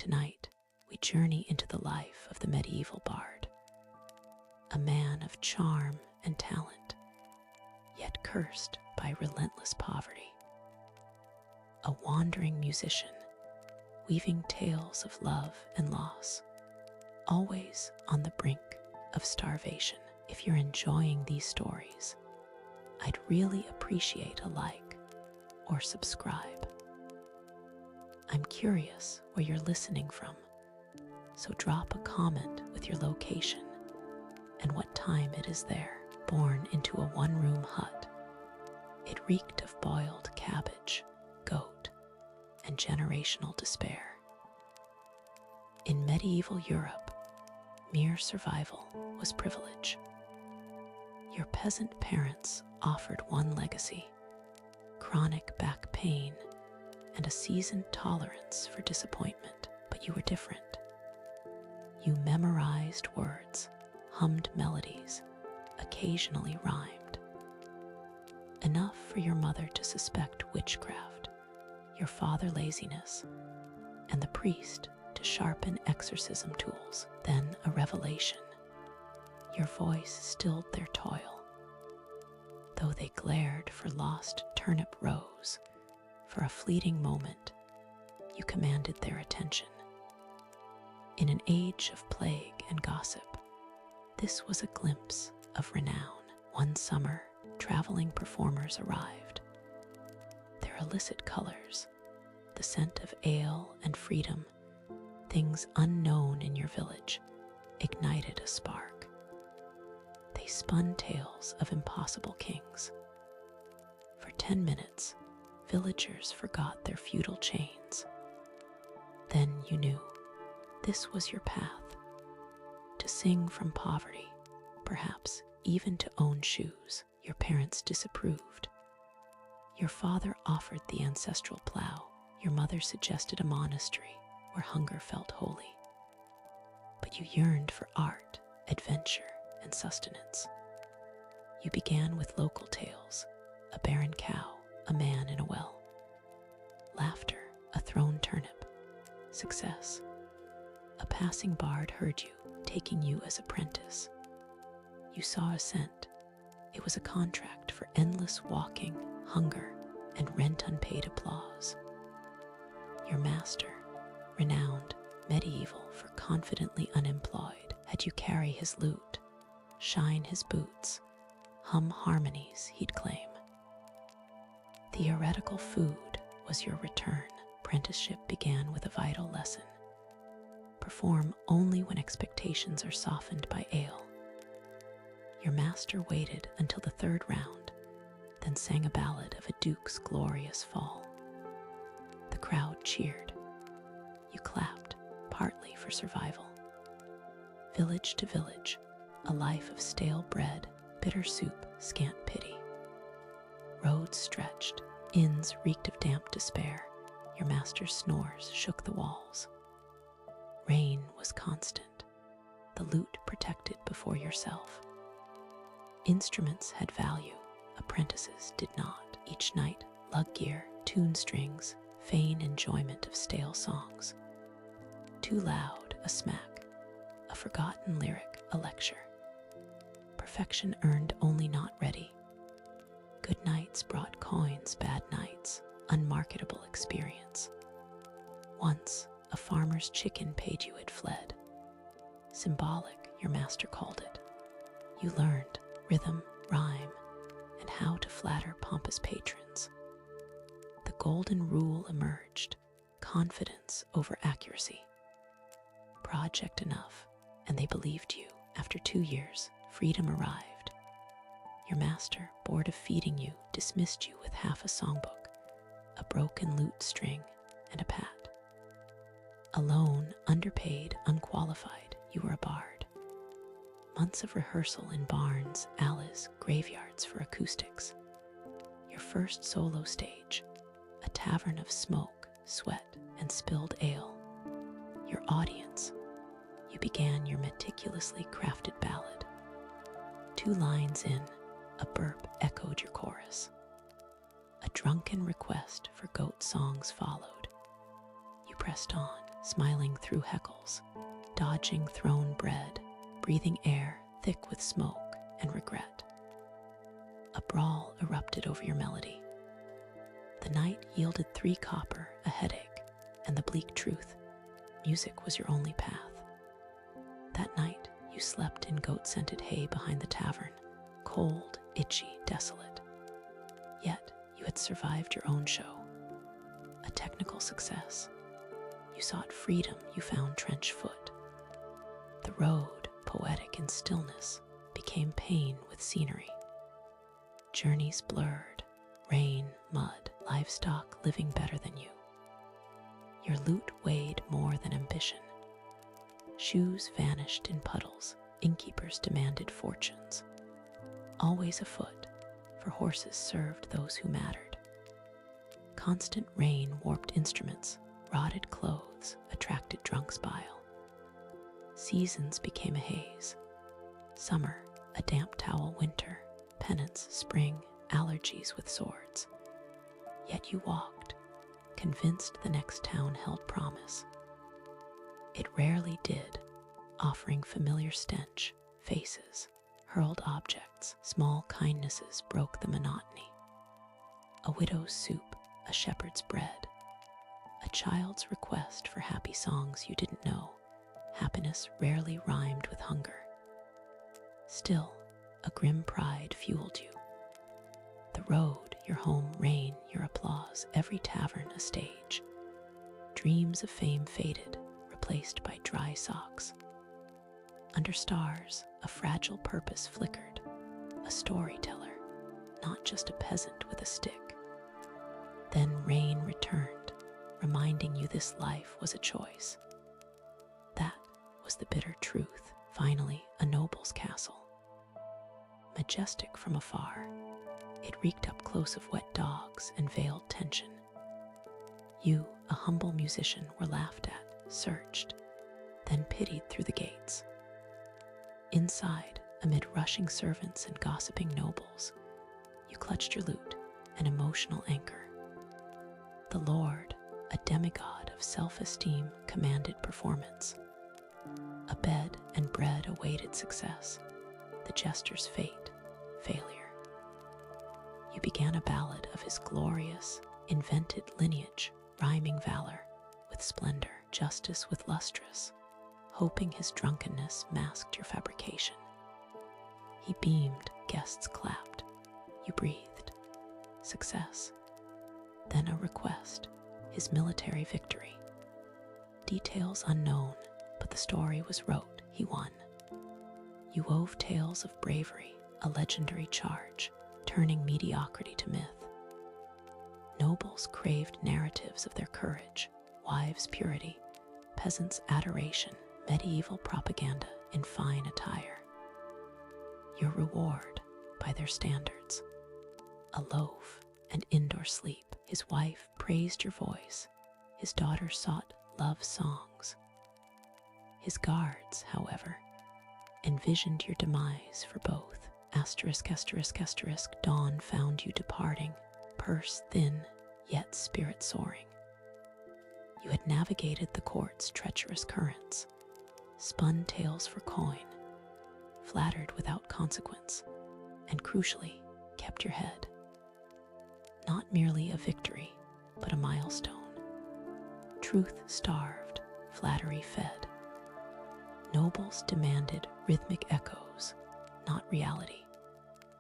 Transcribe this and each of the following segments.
Tonight, we journey into the life of the medieval bard, a man of charm and talent, yet cursed by relentless poverty. A wandering musician, weaving tales of love and loss, always on the brink of starvation. If you're enjoying these stories, I'd really appreciate a like or subscribe. I'm curious where you're listening from, so drop a comment with your location and what time it is there. Born into a one-room hut, it reeked of boiled cabbage, goat, and generational despair. In medieval Europe, mere survival was privilege. Your peasant parents offered one legacy: chronic back pain and a seasoned tolerance for disappointment. But you were different. You memorized words, hummed melodies, occasionally rhymed. Enough for your mother to suspect witchcraft, your father laziness, and the priest to sharpen exorcism tools. Then a revelation. Your voice stilled their toil, though they glared for lost turnip rows. For a fleeting moment, you commanded their attention. In an age of plague and gossip, this was a glimpse of renown. One summer, traveling performers arrived. Their illicit colors, the scent of ale and freedom, things unknown in your village, ignited a spark. They spun tales of impossible kings. For 10 minutes, villagers forgot their feudal chains. Then you knew this was your path, to sing from poverty, perhaps even to own shoes. Your parents disapproved. Your father offered the ancestral plow. Your mother suggested a monastery where hunger felt holy. But you yearned for art, adventure, and sustenance. You began with local tales: a barren cow, a man in a well. Laughter, a thrown turnip. Success. A passing bard heard you, taking you as apprentice. You saw ascent. It was a contract for endless walking, hunger, and rent unpaid applause. Your master, renowned, medieval for confidently unemployed, had you carry his lute, shine his boots, hum harmonies he'd claim. Theoretical food was your return. Apprenticeship began with a vital lesson: perform only when expectations are softened by ale. Your master waited until the third round, then sang a ballad of a duke's glorious fall. The crowd cheered. You clapped, partly for survival. Village to village, a life of stale bread, bitter soup, scant pity. Roads stretched, inns reeked of damp despair. Your master's snores shook the walls. Rain was constant, the lute protected before yourself. Instruments had value, apprentices did not. Each night, lug gear, tune strings, feign enjoyment of stale songs. Too loud, a smack, a forgotten lyric, a lecture. Perfection earned only not ready. Good nights brought coins, bad nights, unmarketable experience. Once, a farmer's chicken paid you had fled. Symbolic, your master called it. You learned rhythm, rhyme, and how to flatter pompous patrons. The golden rule emerged: confidence over accuracy. Project enough, and they believed you. After 2 years, freedom arrived. Your master, bored of feeding you, dismissed you with half a songbook, a broken lute string, and a pat. Alone, underpaid, unqualified, you were a bard. Months of rehearsal in barns, alleys, graveyards for acoustics. Your first solo stage, a tavern of smoke, sweat, and spilled ale. Your audience, you began your meticulously crafted ballad. 2 lines in, a burp echoed your chorus. A drunken request for goat songs followed. You pressed on, smiling through heckles, dodging thrown bread, breathing air thick with smoke and regret. A brawl erupted over your melody. The night yielded 3 copper, a headache, and the bleak truth: music was your only path. That night, you slept in goat-scented hay behind the tavern, cold, itchy, desolate. Yet, you had survived your own show. A technical success. You sought freedom, you found trench foot. The road, poetic in stillness, became pain with scenery. Journeys blurred, rain, mud, livestock living better than you. Your loot weighed more than ambition. Shoes vanished in puddles, innkeepers demanded fortunes. Always afoot, for horses served those who mattered. Constant rain warped instruments, rotted clothes attracted drunk's bile. Seasons became a haze. Summer, a damp towel; winter, penance; spring, allergies with swords. Yet you walked, convinced the next town held promise. It rarely did, offering familiar stench, faces, hurled objects. Small kindnesses broke the monotony. A widow's soup, a shepherd's bread, a child's request for happy songs you didn't know. Happiness rarely rhymed with hunger. Still, a grim pride fueled you. The road, your home; rain, your applause; every tavern a stage. Dreams of fame faded, replaced by dry socks. Under stars, a fragile purpose flickered, a storyteller, not just a peasant with a stick. Then rain returned, reminding you this life was a choice. That was the bitter truth. Finally, a noble's castle. Majestic from afar, it reeked up close of wet dogs and veiled tension. You, a humble musician, were laughed at, searched, then pitied through the gates. Inside, amid rushing servants and gossiping nobles, you clutched your lute, an emotional anchor. The Lord, a demigod of self-esteem, commanded performance. A bed and bread awaited success, the jester's fate, failure. You began a ballad of his glorious, invented lineage, rhyming valor with splendor, justice with lustrous, hoping his drunkenness masked your fabrication. He beamed, guests clapped, you breathed. Success. Then a request, his military victory. Details unknown, but the story was wrote, he won. You wove tales of bravery, a legendary charge, turning mediocrity to myth. Nobles craved narratives of their courage, wives' purity, peasants' adoration, medieval propaganda in fine attire. Your reward, by their standards, a loaf and indoor sleep. His wife praised your voice, his daughter sought love songs. His guards, however, envisioned your demise for both. Asterisk, asterisk, asterisk, dawn found you departing, purse thin, yet spirit soaring. You had navigated the court's treacherous currents, spun tales for coin, flattered without consequence, and crucially, kept your head. Not merely a victory, but a milestone. Truth starved, flattery fed. Nobles demanded rhythmic echoes, not reality,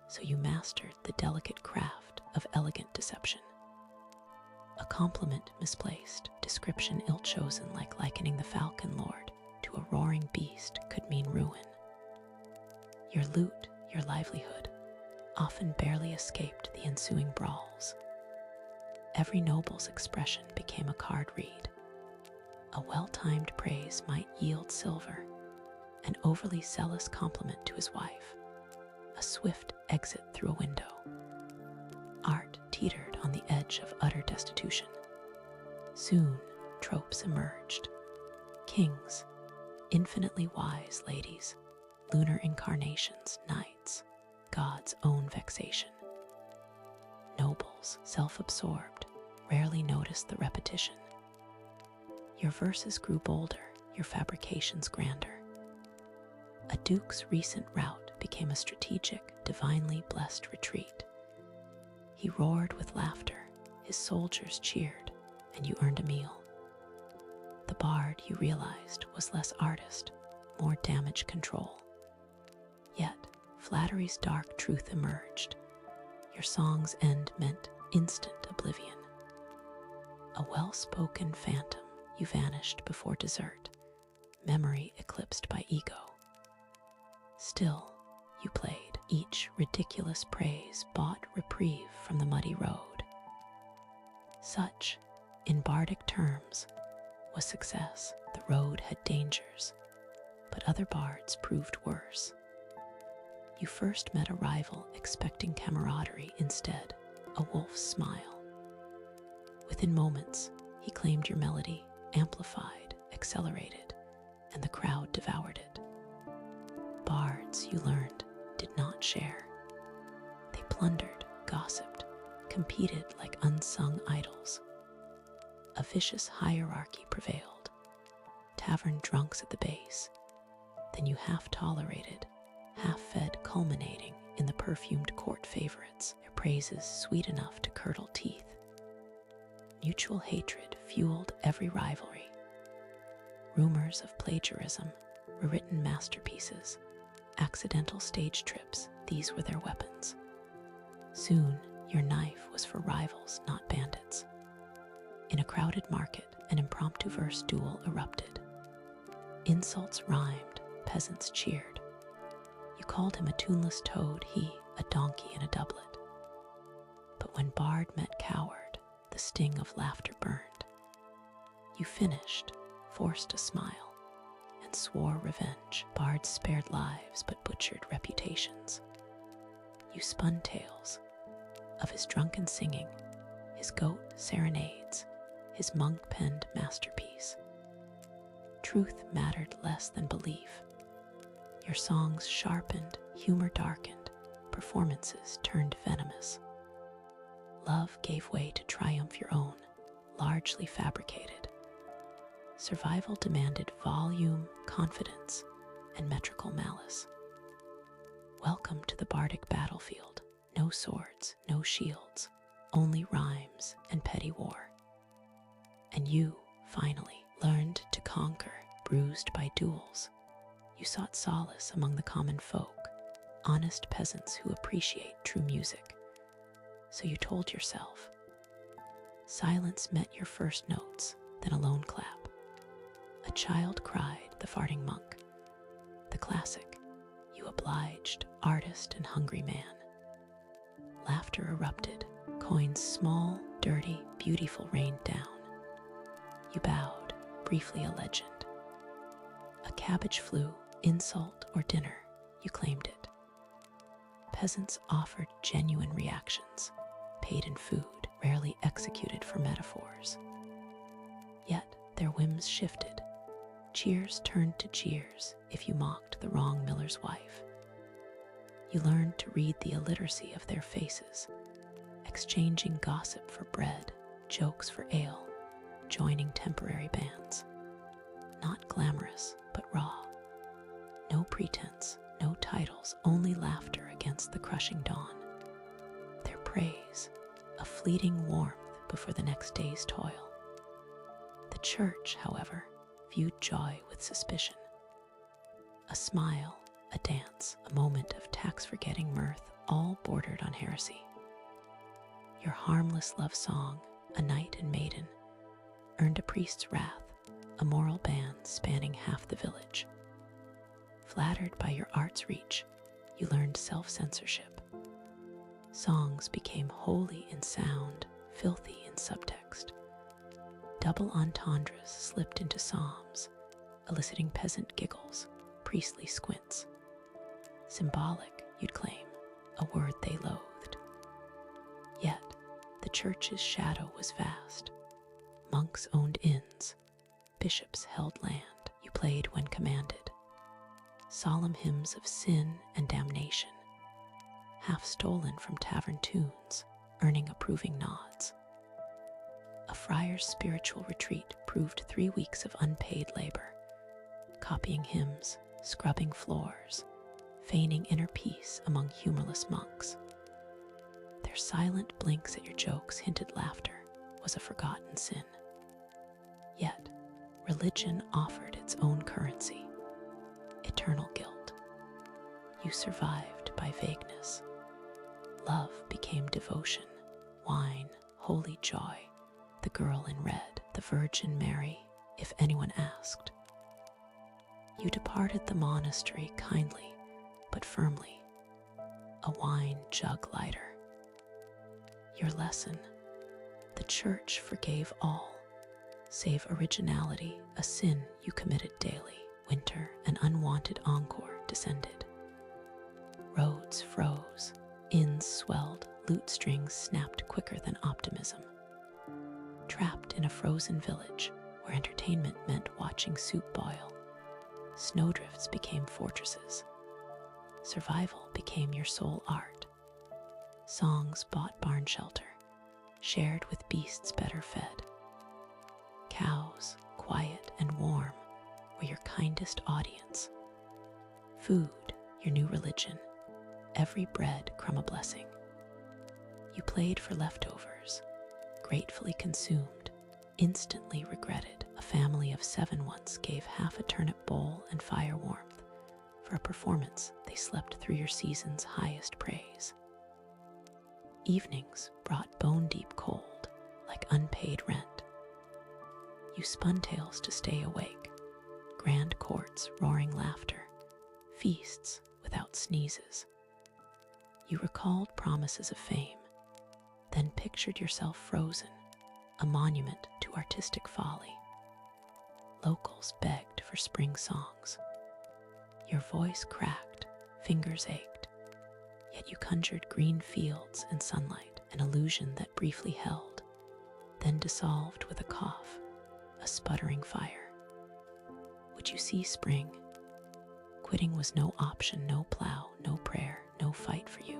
so you mastered the delicate craft of elegant deception. A compliment misplaced, description ill-chosen, like likening the falcon lord to a roaring beast, could mean ruin. Your loot, your livelihood, often barely escaped the ensuing brawls. Every noble's expression became a card read. A well-timed praise might yield silver, an overly zealous compliment to his wife, a swift exit through a window. Art teetered on the edge of utter destitution. Soon, tropes emerged. Kings, infinitely wise ladies, lunar incarnations, knights, God's own vexation. Nobles, self-absorbed, rarely noticed the repetition. Your verses grew bolder, your fabrications grander. A duke's recent rout became a strategic, divinely blessed retreat. He roared with laughter, his soldiers cheered, and you earned a meal. The bard, you realized, was less artist, more damage control. Yet, flattery's dark truth emerged. Your song's end meant instant oblivion. A well-spoken phantom, you vanished before dessert, memory eclipsed by ego. Still, you played. Each ridiculous praise bought reprieve from the muddy road. Such, in bardic terms, was success. The road had dangers, but other bards proved worse. You first met a rival expecting camaraderie, instead, a wolf's smile. Within moments, he claimed your melody, amplified, accelerated, and the crowd devoured it. Bards, you learned, did not share. They plundered, gossiped, competed like unsung idols. A vicious hierarchy prevailed. Tavern drunks at the base, then you half tolerated, half fed, culminating in the perfumed court favorites, their praises sweet enough to curdle teeth. Mutual hatred fueled every rivalry. Rumors of plagiarism, rewritten masterpieces, accidental stage trips, these were their weapons. Soon, your knife was for rivals, not bandits. In a crowded market, an impromptu verse duel erupted. Insults rhymed, peasants cheered. You called him a tuneless toad, he a donkey in a doublet. But when bard met coward, the sting of laughter burned. You finished, forced a smile, and swore revenge. Bards spared lives but butchered reputations. You spun tales of his drunken singing, his goat serenades, his monk-penned masterpiece. Truth mattered less than belief. Your songs sharpened, humor darkened, performances turned venomous. Love gave way to triumph your own, largely fabricated. Survival demanded volume, confidence, and metrical malice. Welcome to the bardic battlefield. No swords, no shields, only rhymes and petty war. And you, finally, learned to conquer, bruised by duels. You sought solace among the common folk, honest peasants who appreciate true music. So you told yourself. Silence met your first notes, then a lone clap. A child cried, the farting monk. The classic, you obliged, artist and hungry man. Laughter erupted, coins small, dirty, beautiful rained down. You bowed, briefly a legend. A cabbage flew, insult or dinner, you claimed it. Peasants offered genuine reactions, paid in food, rarely executed for metaphors. Yet their whims shifted. Cheers turned to jeers if you mocked the wrong miller's wife. You learned to read the illiteracy of their faces, exchanging gossip for bread, jokes for ale, joining temporary bands. Not glamorous, but raw. No pretense, no titles, only laughter against the crushing dawn. Their praise, a fleeting warmth before the next day's toil. The church, however, viewed joy with suspicion. A smile, a dance, a moment of tax-forgetting mirth, all bordered on heresy. Your harmless love song, a knight and maiden, earned a priest's wrath, a moral ban spanning half the village. Flattered by your art's reach, you learned self-censorship. Songs became holy in sound, filthy in subtext. Double entendres slipped into psalms, eliciting peasant giggles, priestly squints. Symbolic, you'd claim, a word they loathed. Yet, the church's shadow was vast. Monks owned inns, bishops held land, you played when commanded. Solemn hymns of sin and damnation, half stolen from tavern tunes, earning approving nods. A friar's spiritual retreat proved 3 weeks of unpaid labor, copying hymns, scrubbing floors, feigning inner peace among humorless monks. Their silent blinks at your jokes hinted laughter was a forgotten sin. Yet, religion offered its own currency, eternal guilt. You survived by vagueness. Love became devotion, wine, holy joy, the girl in red, the Virgin Mary, if anyone asked. You departed the monastery kindly, but firmly, a wine jug lighter. Your lesson: the church forgave all, save originality, a sin you committed daily. Winter, an unwanted encore descended. Roads froze, inns swelled, lute strings snapped quicker than optimism. Trapped in a frozen village where entertainment meant watching soup boil, snowdrifts became fortresses. Survival became your sole art. Songs bought barn shelter, shared with beasts better fed. Cows, quiet and warm, were your kindest audience. Food, your new religion, every bread crumb a blessing. You played for leftovers, gratefully consumed, instantly regretted. A family of 7 once gave half a turnip bowl and fire warmth for a performance they slept through your season's highest praise. Evenings brought bone-deep cold, like unpaid rent. You spun tales to stay awake, grand courts, roaring laughter, feasts without sneezes. You recalled promises of fame, then pictured yourself frozen, a monument to artistic folly. Locals begged for spring songs. Your voice cracked, fingers ached, yet you conjured green fields and sunlight, an illusion that briefly held, then dissolved with a cough, a sputtering fire. Would you see spring? Quitting was no option, no plow, no prayer, no fight for you.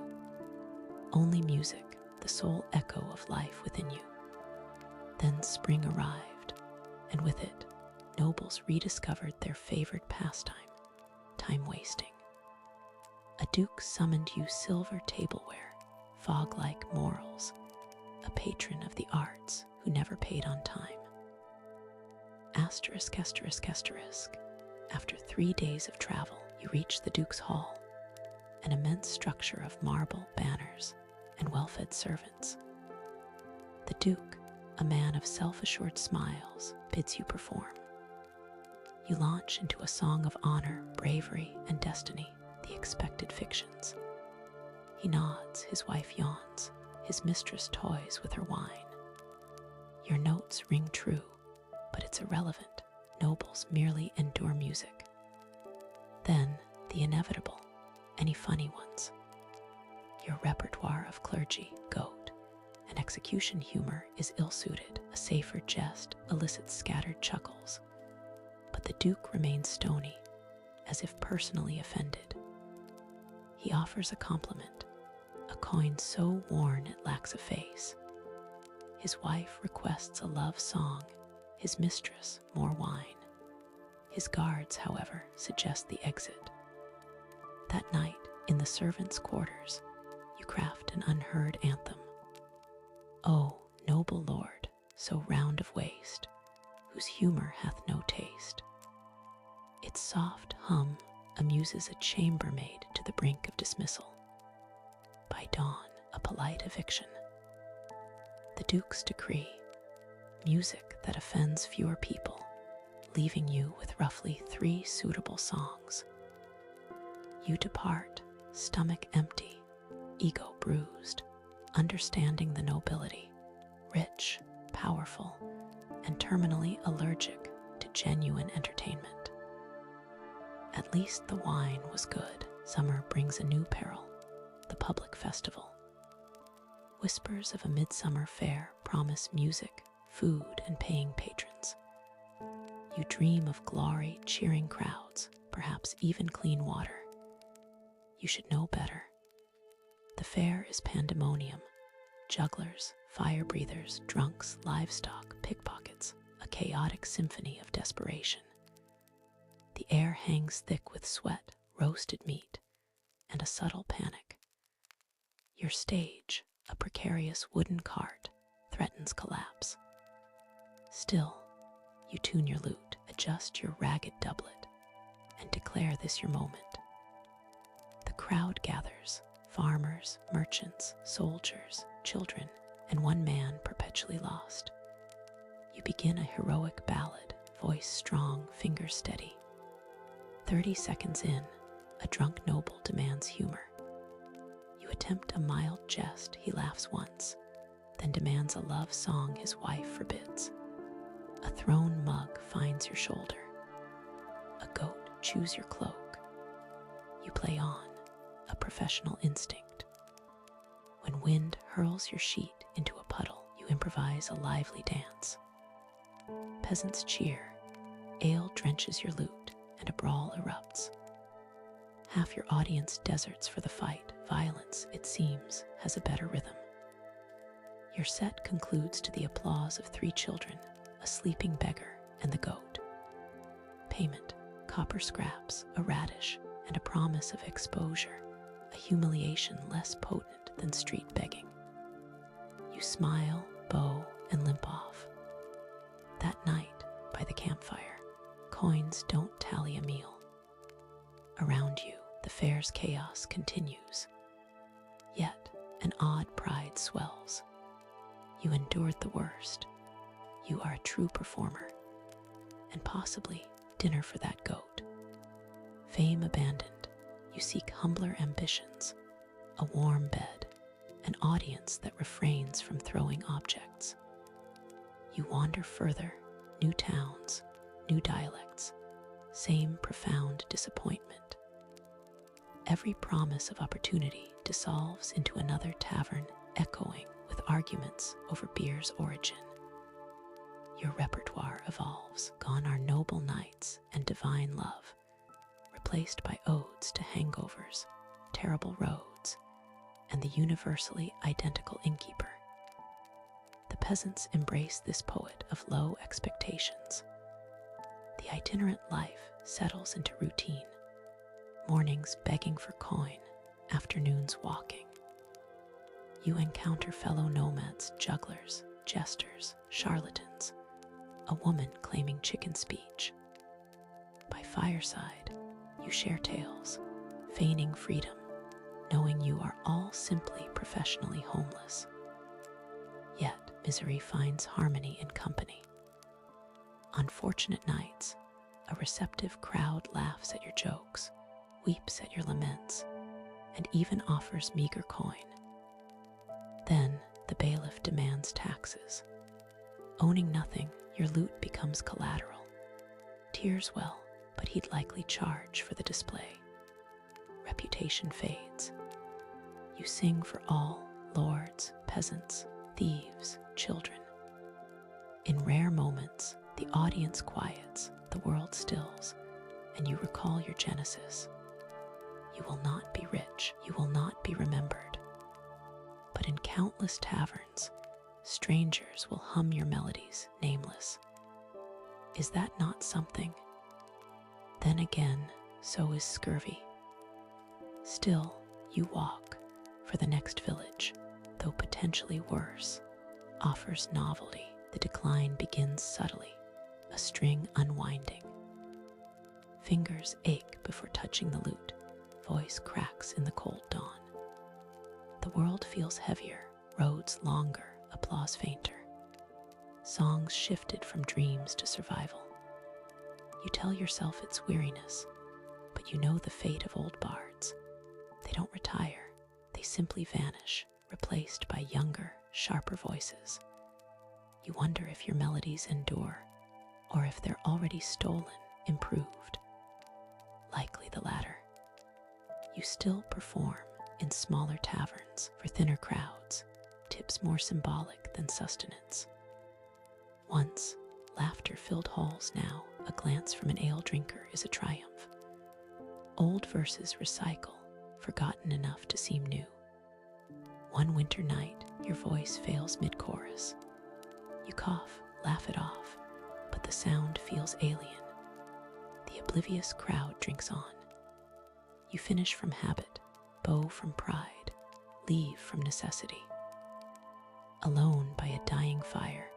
Only music, the sole echo of life within you. Then spring arrived, and with it, nobles rediscovered their favored pastime, time wasting. A duke summoned you silver tableware, fog-like morals, a patron of the arts who never paid on time. Asterisk, asterisk, asterisk. After 3 days of travel, you reached the Duke's Hall, an immense structure of marble, banners, and well-fed servants. The Duke, a man of self-assured smiles, bids you perform. You launch into a song of honor, bravery, and destiny, the expected fictions. He nods, his wife yawns, his mistress toys with her wine. Your notes ring true, but it's irrelevant. Nobles merely endure music. Then, the inevitable, any funny ones. Your repertoire of clergy, goat, and execution humor is ill-suited. A safer jest elicits scattered chuckles. But the Duke remains stony, as if personally offended. He offers a compliment, a coin so worn it lacks a face. His wife requests a love song, his mistress more wine. His guards, however, suggest the exit. That night, in the servants' quarters, you craft an unheard anthem. O noble lord, so round of waist, whose humor hath no taste. Its soft hum amuses a chambermaid to the brink of dismissal. By dawn, a polite eviction. The Duke's decree, music that offends fewer people, leaving you with roughly 3 suitable songs. You depart, stomach empty, ego bruised, understanding the nobility, rich, powerful, and terminally allergic to genuine entertainment. At least the wine was good. Summer brings a new peril, the public festival. Whispers of a midsummer fair promise music, food, and paying patrons. You dream of glory, cheering crowds, perhaps even clean water. You should know better. The fair is pandemonium, jugglers, fire breathers, drunks, livestock, pickpockets, a chaotic symphony of desperation. The air hangs thick with sweat, roasted meat, and a subtle panic. Your stage, a precarious wooden cart, threatens collapse. Still, you tune your lute, adjust your ragged doublet, and declare this your moment. The crowd gathers, farmers, merchants, soldiers, children, and one man perpetually lost. You begin a heroic ballad, voice strong, fingers steady. 30 seconds in, a drunk noble demands humor. You attempt a mild jest, he laughs once, then demands a love song his wife forbids. A thrown mug finds your shoulder. A goat chews your cloak. You play on, a professional instinct. When wind hurls your sheet into a puddle, you improvise a lively dance. Peasants cheer, ale drenches your lute, and a brawl erupts. Half your audience deserts for the fight. Violence, it seems, has a better rhythm. Your set concludes to the applause of 3 children, a sleeping beggar, and the goat. Payment, copper scraps, a radish, and a promise of exposure, a humiliation less potent than street begging. You smile, bow, and limp off. That night, by the campfire, coins don't tally a meal. Around you, the fair's chaos continues. Yet, an odd pride swells. You endured the worst. You are a true performer, and possibly dinner for that goat. Fame abandoned, you seek humbler ambitions, a warm bed, an audience that refrains from throwing objects. You wander further, new towns, new dialects, same profound disappointment. Every promise of opportunity dissolves into another tavern echoing with arguments over beer's origin. Your repertoire evolves. Gone are noble nights and divine love, replaced by odes to hangovers, terrible roads, and the universally identical innkeeper. The peasants embrace this poet of low expectations. The itinerant life settles into routine. Mornings begging for coin, afternoons walking. You encounter fellow nomads, jugglers, jesters, charlatans, a woman claiming chicken speech. By fireside, you share tales, feigning freedom, knowing you are all simply professionally homeless. Yet misery finds harmony in company. On fortunate nights, a receptive crowd laughs at your jokes, weeps at your laments, and even offers meager coin. Then the bailiff demands taxes. Owning nothing, your loot becomes collateral. Tears well, but he'd likely charge for the display. Reputation fades. You sing for all, lords, peasants, thieves, children. In rare moments, the audience quiets, the world stills, and you recall your genesis. You will not be rich, you will not be remembered. But in countless taverns, strangers will hum your melodies, nameless. Is that not something? Then again, so is scurvy. Still, you walk, for the next village, though potentially worse, offers novelty. The decline begins subtly, a string unwinding. Fingers ache before touching the lute, voice cracks in the cold dawn. The world feels heavier, roads longer, applause fainter. Songs shifted from dreams to survival. You tell yourself it's weariness, but you know the fate of old bards. They don't retire, they simply vanish, replaced by younger, sharper voices. You wonder if your melodies endure, or if they're already stolen, improved. Likely the latter. You still perform in smaller taverns for thinner crowds, tips more symbolic than sustenance. Once, laughter-filled halls, now a glance from an ale drinker is a triumph. Old verses recycle, forgotten enough to seem new. One winter night, your voice fails mid-chorus. You cough, laugh it off, but the sound feels alien. The oblivious crowd drinks on. You finish from habit, bow from pride, leave from necessity. Alone by a dying fire,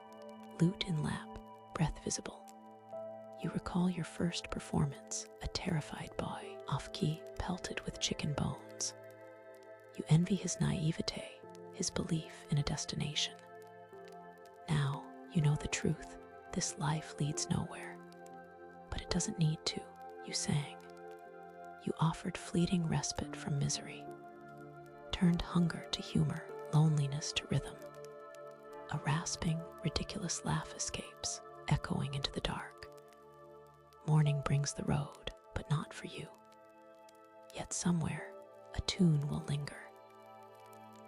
lute in lap, breath visible. You recall your first performance, a terrified boy, off-key, pelted with chicken bones. You envy his naivete, his belief in a destination. Now you know the truth. This life leads nowhere. But it doesn't need to, you sang. You offered fleeting respite from misery, turned hunger to humor, loneliness to rhythm. A rasping, ridiculous laugh escapes, echoing into the dark. Morning brings the road, but not for you. Yet somewhere, a tune will linger.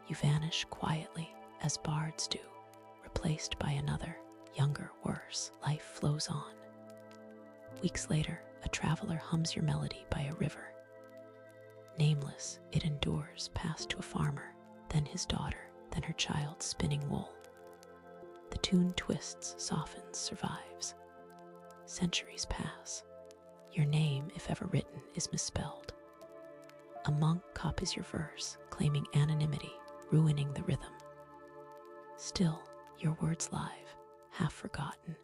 You vanish quietly, as bards do, replaced by another, younger, worse. Life flows on. Weeks later, a traveler hums your melody by a river. Nameless, it endures, passed to a farmer, then his daughter, then her child spinning wool. The tune twists, softens, survives. Centuries pass. Your name, if ever written, is misspelled. A monk copies your verse, claiming anonymity, ruining the rhythm. Still, your words live, half forgotten,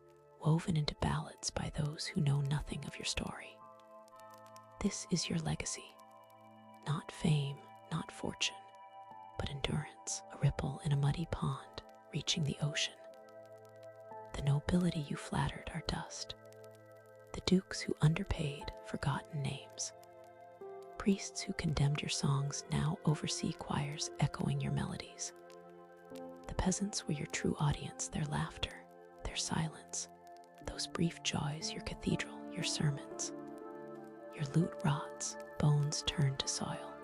woven into ballads by those who know nothing of your story. This is your legacy. Not fame, not fortune, but endurance, a ripple in a muddy pond, reaching the ocean. The nobility you flattered are dust. The dukes who underpaid, forgotten names. Priests who condemned your songs now oversee choirs echoing your melodies. The peasants were your true audience, their laughter, their silence, those brief joys, your cathedral, your sermons. Your lute rots, bones turn to soil.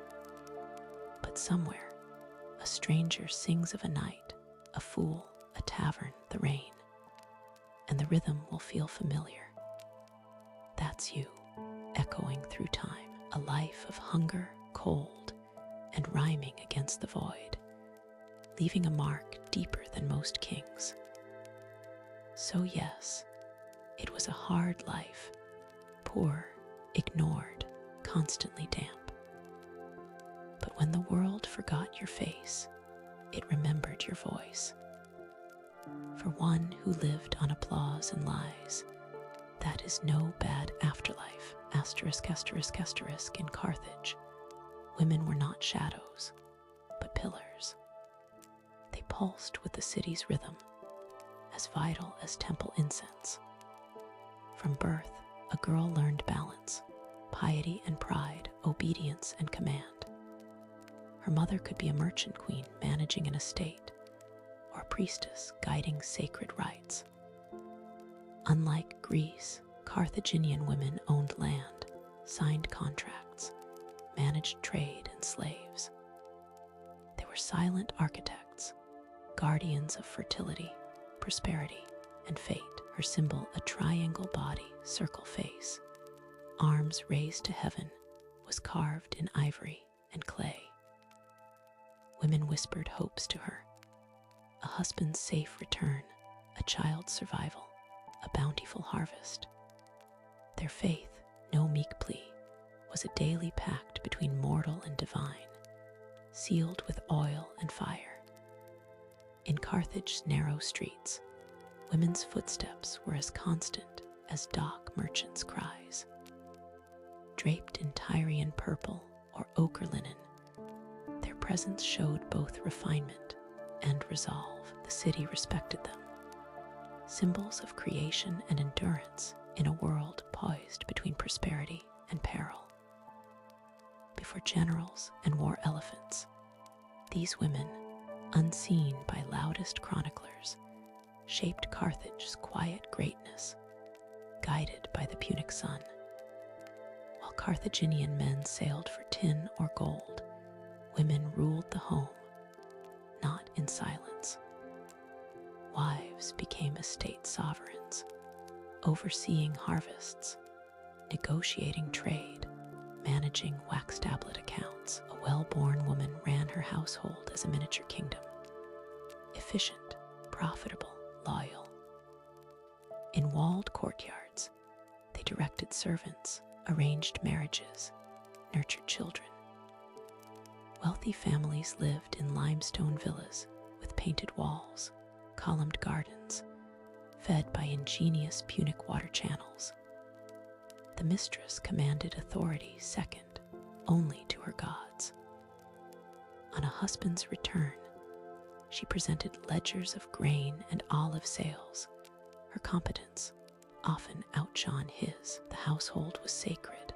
But somewhere, a stranger sings of a night, a fool, a tavern, the rain, and the rhythm will feel familiar. That's you, echoing through time, a life of hunger, cold, and rhyming against the void, leaving a mark deeper than most kings. So yes, it was a hard life, poor, ignored, constantly damp. But when the world forgot your face, it remembered your voice. For one who lived on applause and lies, that is no bad afterlife. Asterisk, asterisk, asterisk. In Carthage, women were not shadows, but pillars. They pulsed with the city's rhythm, as vital as temple incense. From birth, a girl learned balance, piety and pride, obedience and command. Her mother could be a merchant queen managing an estate, or a priestess guiding sacred rites. Unlike Greece, Carthaginian women owned land, signed contracts, managed trade and slaves. They were silent architects, guardians of fertility, prosperity, and fate. Her symbol, a triangle body, circle face, arms raised to heaven, was carved in ivory and clay. Women whispered hopes to her, a husband's safe return, a child's survival, a bountiful harvest. Their faith, no meek plea, was a daily pact between mortal and divine, sealed with oil and fire. In Carthage's narrow streets, women's footsteps were as constant as dock merchants' cries. Draped in Tyrian purple or ochre linen, their presence showed both refinement and resolve. The city respected them, symbols of creation and endurance in a world poised between prosperity and peril. Before generals and war elephants, these women, unseen by loudest chroniclers, shaped Carthage's quiet greatness, guided by the Punic sun. While Carthaginian men sailed for tin or gold, women ruled the home, not in silence. Wives became estate sovereigns, overseeing harvests, negotiating trade, managing wax tablet accounts. Once, a well-born woman ran her household as a miniature kingdom. Efficient, profitable, loyal. In walled courtyards, they directed servants, arranged marriages, nurtured children. Wealthy families lived in limestone villas with painted walls, columned gardens, fed by ingenious Punic water channels. The mistress commanded authority second only to her gods. On a husband's return, she presented ledgers of grain and olive sales. Her competence often outshone his. The household was sacred,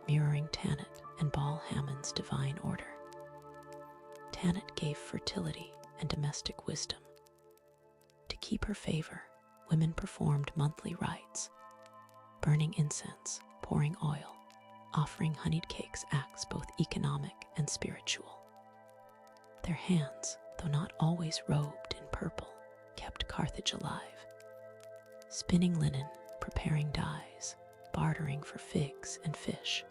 mirroring Tanit and Baal Hammon's divine order. Tanit gave fertility and domestic wisdom. To keep her favor, women performed monthly rites, burning incense, pouring oil, offering honeyed cakes, acts both economic and spiritual. Their hands, though not always robed in purple, kept Carthage alive, spinning linen, preparing dyes, bartering for figs and fish.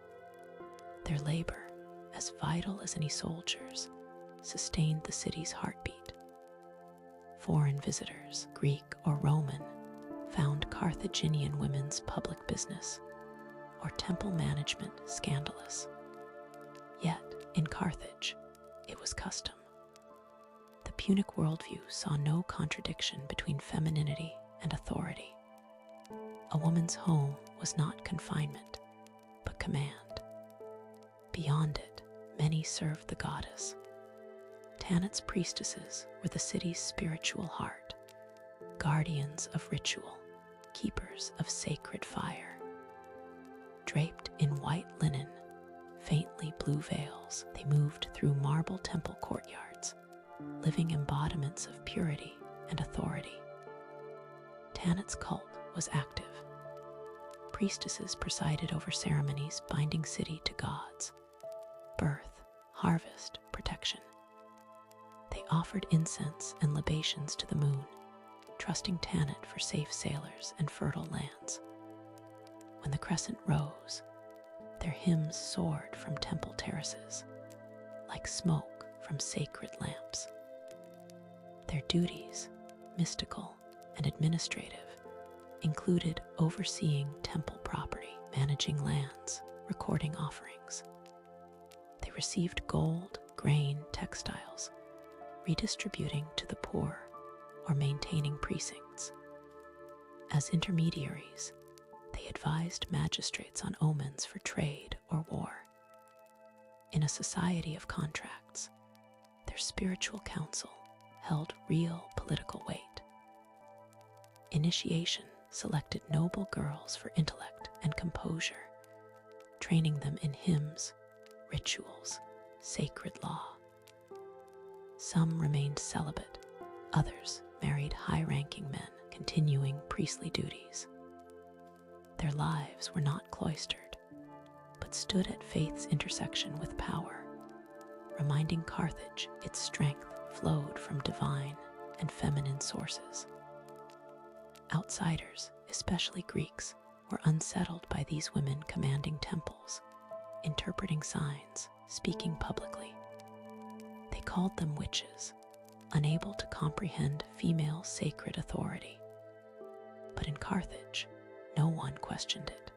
Their labor, as vital as any soldier's, sustained the city's heartbeat. Foreign visitors, Greek or Roman, found Carthaginian women's public business or temple management scandalous. Yet, in Carthage, it was custom. The Punic worldview saw no contradiction between femininity and authority. A woman's home was not confinement, but command. Beyond it, many served the goddess. Tanit's priestesses were the city's spiritual heart, guardians of ritual, keepers of sacred fire. Draped in white linen, faintly blue veils, they moved through marble temple courtyards, living embodiments of purity and authority. Tanit's cult was active. Priestesses presided over ceremonies binding city to gods, birth, harvest, protection. They offered incense and libations to the moon, trusting Tanit for safe sailors and fertile lands. When the crescent rose, their hymns soared from temple terraces, like smoke from sacred lamps. Their duties, mystical and administrative, included overseeing temple property, managing lands, recording offerings. They received gold, grain, textiles, redistributing to the poor or maintaining precincts. As intermediaries, they advised magistrates on omens for trade or war. In a society of contracts, their spiritual counsel held real political weight. Initiation selected noble girls for intellect and composure, training them in hymns, rituals, sacred law. Some remained celibate, others married high-ranking men, continuing priestly duties. Their lives were not cloistered, but stood at faith's intersection with power, reminding Carthage its strength flowed from divine and feminine sources. Outsiders, especially Greeks, were unsettled by these women commanding temples, interpreting signs, speaking publicly. They called them witches, unable to comprehend female sacred authority. But in Carthage, no one questioned it.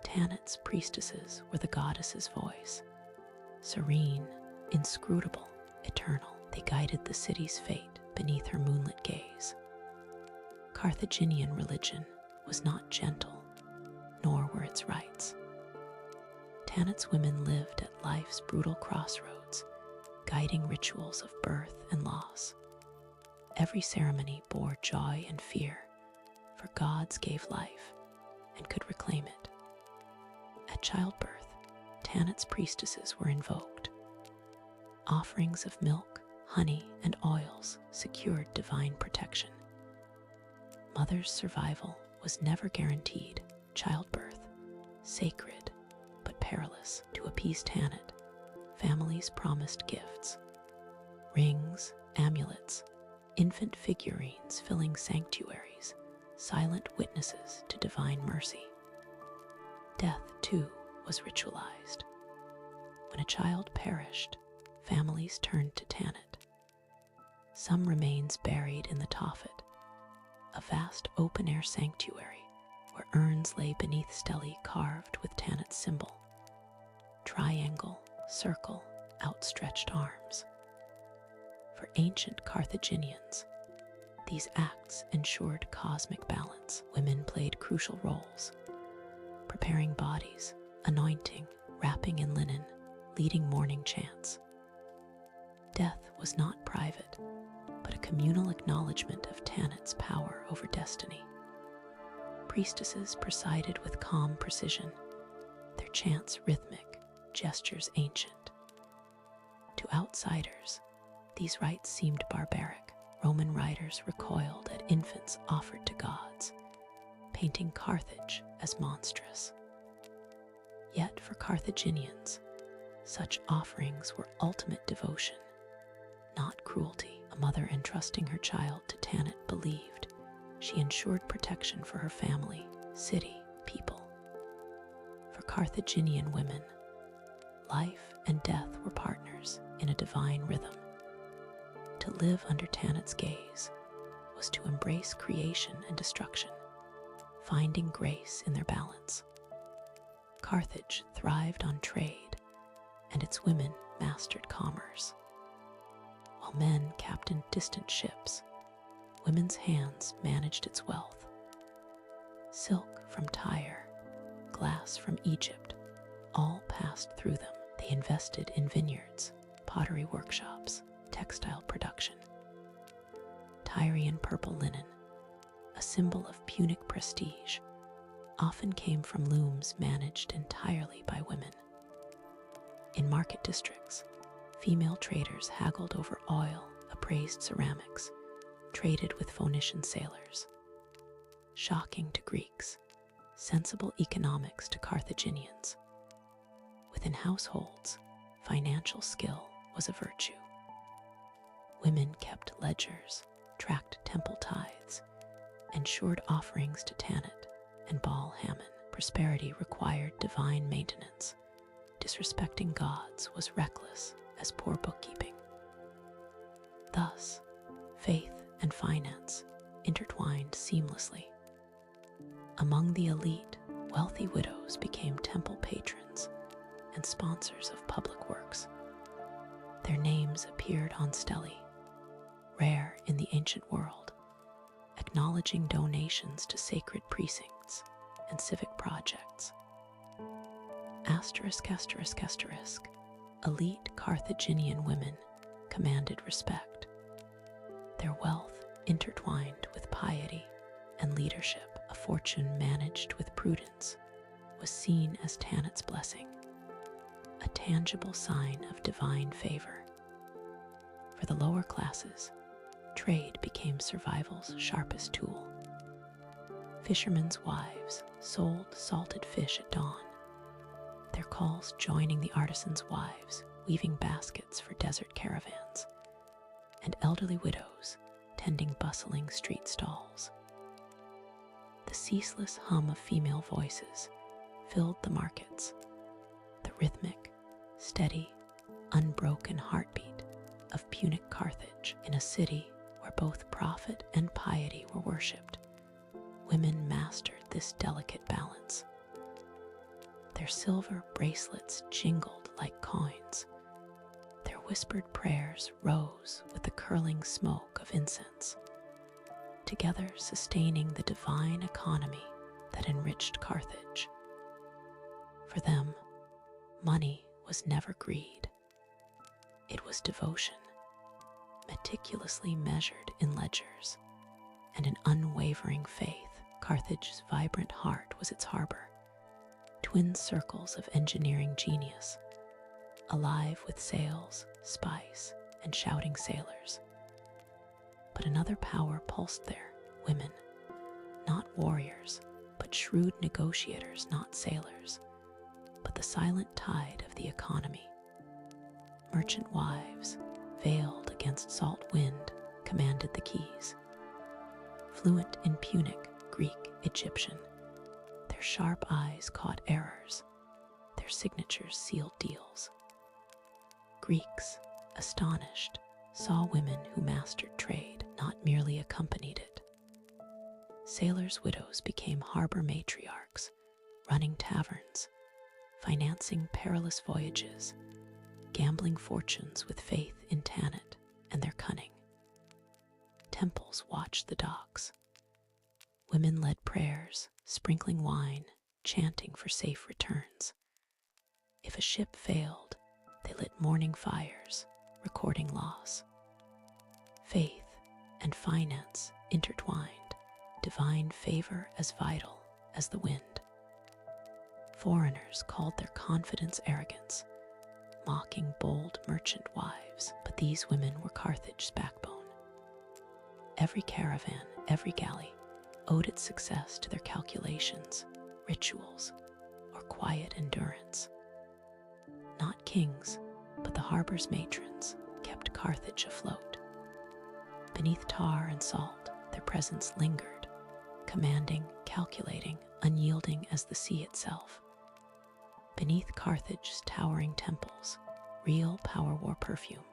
Tanit's priestesses were the goddess's voice. Serene, inscrutable, eternal, they guided the city's fate beneath her moonlit gaze. Carthaginian religion was not gentle, nor were its rites. Tanit's women lived at life's brutal crossroads, guiding rituals of birth and loss. Every ceremony bore joy and fear, for gods gave life and could reclaim it. At childbirth, Tanit's priestesses were invoked. Offerings of milk, honey, and oils secured divine protection. Mother's survival was never guaranteed. Childbirth, sacred but perilous. To appease Tanit, families promised gifts: rings, amulets, infant figurines filling sanctuaries, silent witnesses to divine mercy. Death, too, was ritualized. When a child perished, families turned to Tanit. Some remains buried in the Tophet, a vast open-air sanctuary where urns lay beneath stelae carved with Tanit's symbol: triangle, circle, outstretched arms. For ancient Carthaginians, these acts ensured cosmic balance. Women played crucial roles, preparing bodies, anointing, wrapping in linen, leading mourning chants. Death was not private, but a communal acknowledgement of Tanit's power over destiny. Priestesses presided with calm precision, their chants rhythmic, gestures ancient. To outsiders, these rites seemed barbaric. Roman writers recoiled at infants offered to gods, painting Carthage as monstrous. Yet for Carthaginians, such offerings were ultimate devotion, not cruelty. A mother entrusting her child to Tanit believed she ensured protection for her family, city, people. For Carthaginian women, life and death were partners in a divine rhythm. To live under Tanit's gaze was to embrace creation and destruction, finding grace in their balance. Carthage thrived on trade, and its women mastered commerce. While men captained distant ships, women's hands managed its wealth. Silk from Tyre, glass from Egypt, all passed through them. They invested in vineyards, pottery workshops, textile production. Tyrian purple linen, a symbol of Punic prestige, often came from looms managed entirely by women. In market districts, female traders haggled over oil, appraised ceramics, traded with Phoenician sailors. Shocking to Greeks, sensible economics to Carthaginians. Within households, financial skill was a virtue. Women kept ledgers, tracked temple tithes, ensured offerings to Tanit and Baal Hammon. Prosperity required divine maintenance. Disrespecting gods was reckless as poor bookkeeping. Thus, faith and finance intertwined seamlessly. Among the elite, wealthy widows became temple patrons and sponsors of public works. Their names appeared on stelae, rare in the ancient world, acknowledging donations to sacred precincts and civic projects. Asterisk, asterisk, asterisk. Elite Carthaginian women commanded respect. Their wealth intertwined with piety and leadership. A fortune managed with prudence was seen as Tanit's blessing, a tangible sign of divine favor. For the lower classes, trade became survival's sharpest tool. Fishermen's wives sold salted fish at dawn, their calls joining the artisans' wives, weaving baskets for desert caravans, and elderly widows tending bustling street stalls. The ceaseless hum of female voices filled the markets, the rhythmic, steady, unbroken heartbeat of Punic Carthage. In a city where both profit and piety were worshipped, women mastered this delicate balance. Their silver bracelets jingled like coins. Their whispered prayers rose with the curling smoke of incense, together sustaining the divine economy that enriched Carthage. For them, money was never greed. It was devotion, meticulously measured in ledgers, and an unwavering faith. Carthage's vibrant heart was its harbor, twin circles of engineering genius, alive with sails, spice, and shouting sailors. But another power pulsed there: women, not warriors, but shrewd negotiators, not sailors, but the silent tide of the economy. Merchant wives, veiled against salt wind, commanded the keys. Fluent in Punic, Greek, Egyptian, their sharp eyes caught errors, their signatures sealed deals. Greeks, astonished, saw women who mastered trade, not merely accompanied it. Sailors' widows became harbor matriarchs, running taverns, financing perilous voyages, gambling fortunes with faith in Tanit and their cunning. Temples watched the docks. Women led prayers, sprinkling wine, chanting for safe returns. If a ship failed, they lit mourning fires, recording loss. Faith and finance intertwined, divine favor as vital as the wind. Foreigners called their confidence arrogance, mocking bold merchant wives, but these women were Carthage's backbone. Every caravan, every galley, owed its success to their calculations, rituals, or quiet endurance. Not kings, but the harbor's matrons kept Carthage afloat. Beneath tar and salt, their presence lingered, commanding, calculating, unyielding as the sea itself. Beneath Carthage's towering temples, real power wore perfume,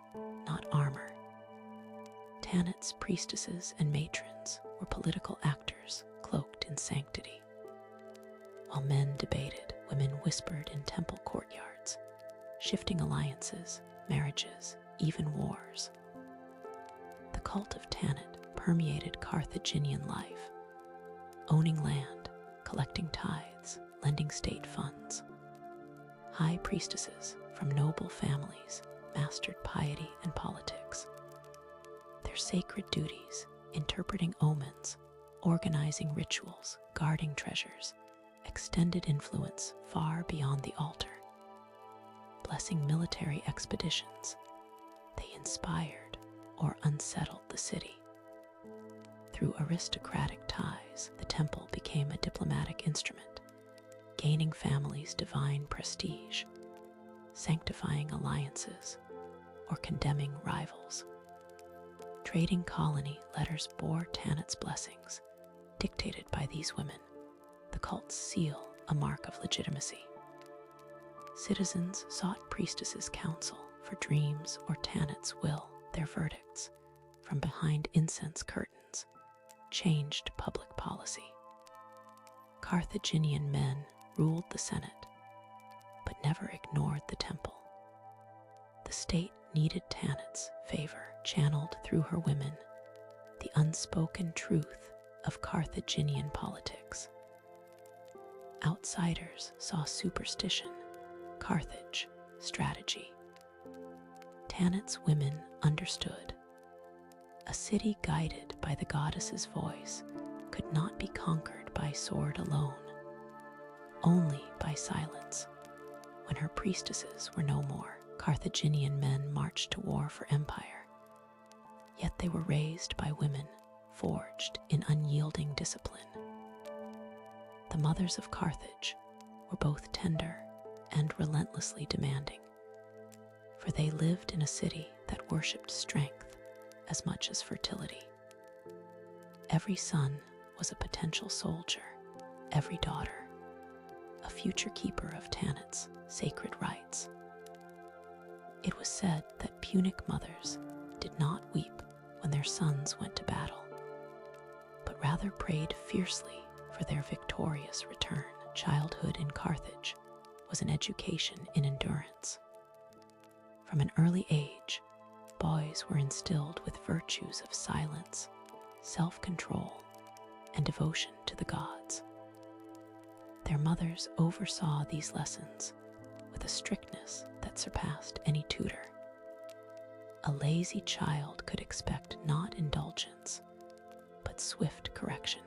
not armor. Tanit's priestesses and matrons were political actors cloaked in sanctity. While men debated, women whispered in temple courtyards, shifting alliances, marriages, even wars. The cult of Tanit permeated Carthaginian life, owning land, collecting tithes, lending state funds. High priestesses from noble families mastered piety and politics. Their sacred duties, interpreting omens, organizing rituals, guarding treasures, extended influence far beyond the altar. Blessing military expeditions, they inspired or unsettled the city. Through aristocratic ties, the temple became a diplomatic instrument, gaining families' divine prestige, sanctifying alliances, or condemning rivals. Trading colony letters bore Tanit's blessings, dictated by these women, the cult's seal, a mark of legitimacy. Citizens sought priestesses' counsel for dreams or Tanit's will. Their verdicts, from behind incense curtains, changed public policy. Carthaginian men ruled the Senate, but never ignored the temple. The state needed Tanit's favor, channeled through her women, the unspoken truth of Carthaginian politics. Outsiders saw superstition, Carthage, strategy. Tanit's women understood. A city guided by the goddess's voice could not be conquered by sword alone, only by silence. When her priestesses were no more, Carthaginian men marched to war for empire. Yet they were raised by women, forged in unyielding discipline. The mothers of Carthage were both tender and relentlessly demanding, for they lived in a city that worshipped strength as much as fertility. Every son was a potential soldier, every daughter a future keeper of Tanit's sacred rites. It was said that Punic mothers did not weep when their sons went to battle, but rather prayed fiercely for their victorious return. Childhood in Carthage was an education in endurance. From an early age, boys were instilled with virtues of silence, self-control, and devotion to the gods. Their mothers oversaw these lessons with a strictness that surpassed any tutor. A lazy child could expect not indulgence, but swift correction.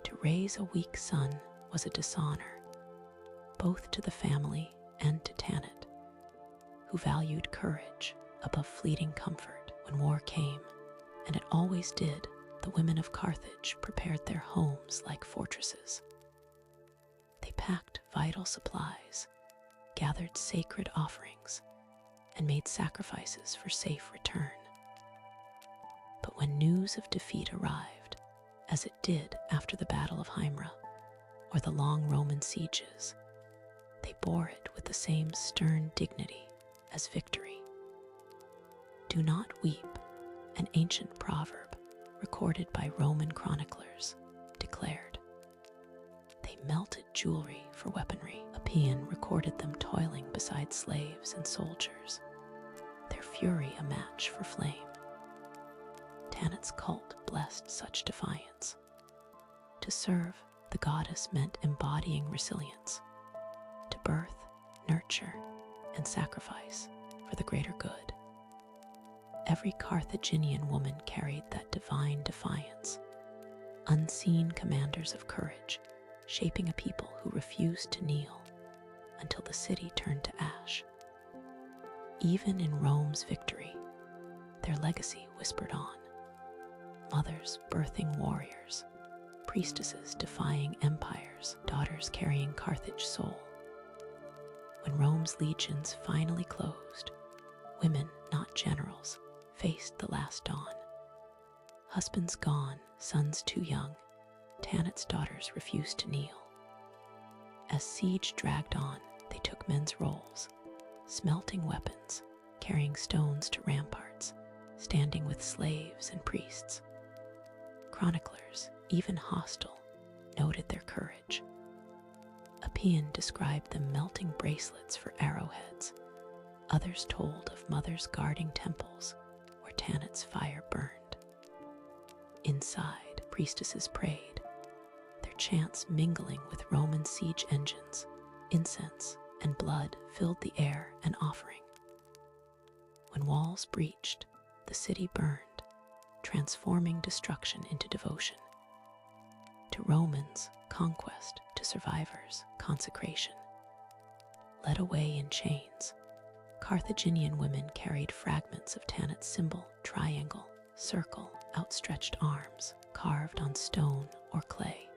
To raise a weak son was a dishonor, both to the family and to Tanit, who valued courage above fleeting comfort. When war came, and it always did, the women of Carthage prepared their homes like fortresses. They packed vital supplies, gathered sacred offerings, and made sacrifices for safe return. But when news of defeat arrived, as it did after the Battle of Himera or the long Roman sieges, they bore it with the same stern dignity as victory. Do not weep, an ancient proverb recorded by Roman chroniclers declared. They melted jewelry for weaponry. Appian recorded them toiling beside slaves and soldiers, their fury a match for flame. Tanit's cult blessed such defiance. To serve the goddess meant embodying resilience, to birth, nurture, and sacrifice for the greater good. Every Carthaginian woman carried that divine defiance, unseen commanders of courage, shaping a people who refused to kneel until the city turned to ash. Even in Rome's victory, their legacy whispered on. Mothers birthing warriors, priestesses defying empires, daughters carrying Carthage soul. When Rome's legions finally closed, women, not generals, faced the last dawn. Husbands gone, sons too young, Tanit's daughters refused to kneel. As siege dragged on, they took men's roles, smelting weapons, carrying stones to ramparts, standing with slaves and priests. Chroniclers, even hostile, noted their courage. Appian described them melting bracelets for arrowheads. Others told of mothers guarding temples where Tanit's fire burned. Inside, priestesses prayed, their chants mingling with Roman siege engines. Incense and blood filled the air, an offering. When walls breached, the city burned, transforming destruction into devotion. To Romans, conquest; to survivors, consecration. Led away in chains, Carthaginian women carried fragments of Tanit's symbol, triangle, circle, outstretched arms, carved on stone or clay.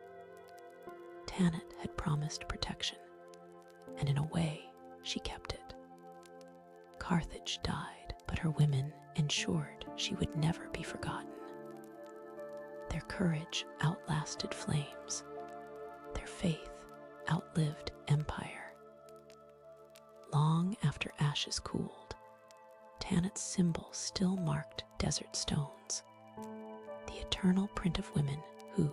Tanit had promised protection, and in a way, she kept it. Carthage died, but her women ensured she would never be forgotten. Their courage outlasted flames. Their faith outlived empire. Long after ashes cooled, Tanit's symbol still marked desert stones, the eternal print of women who,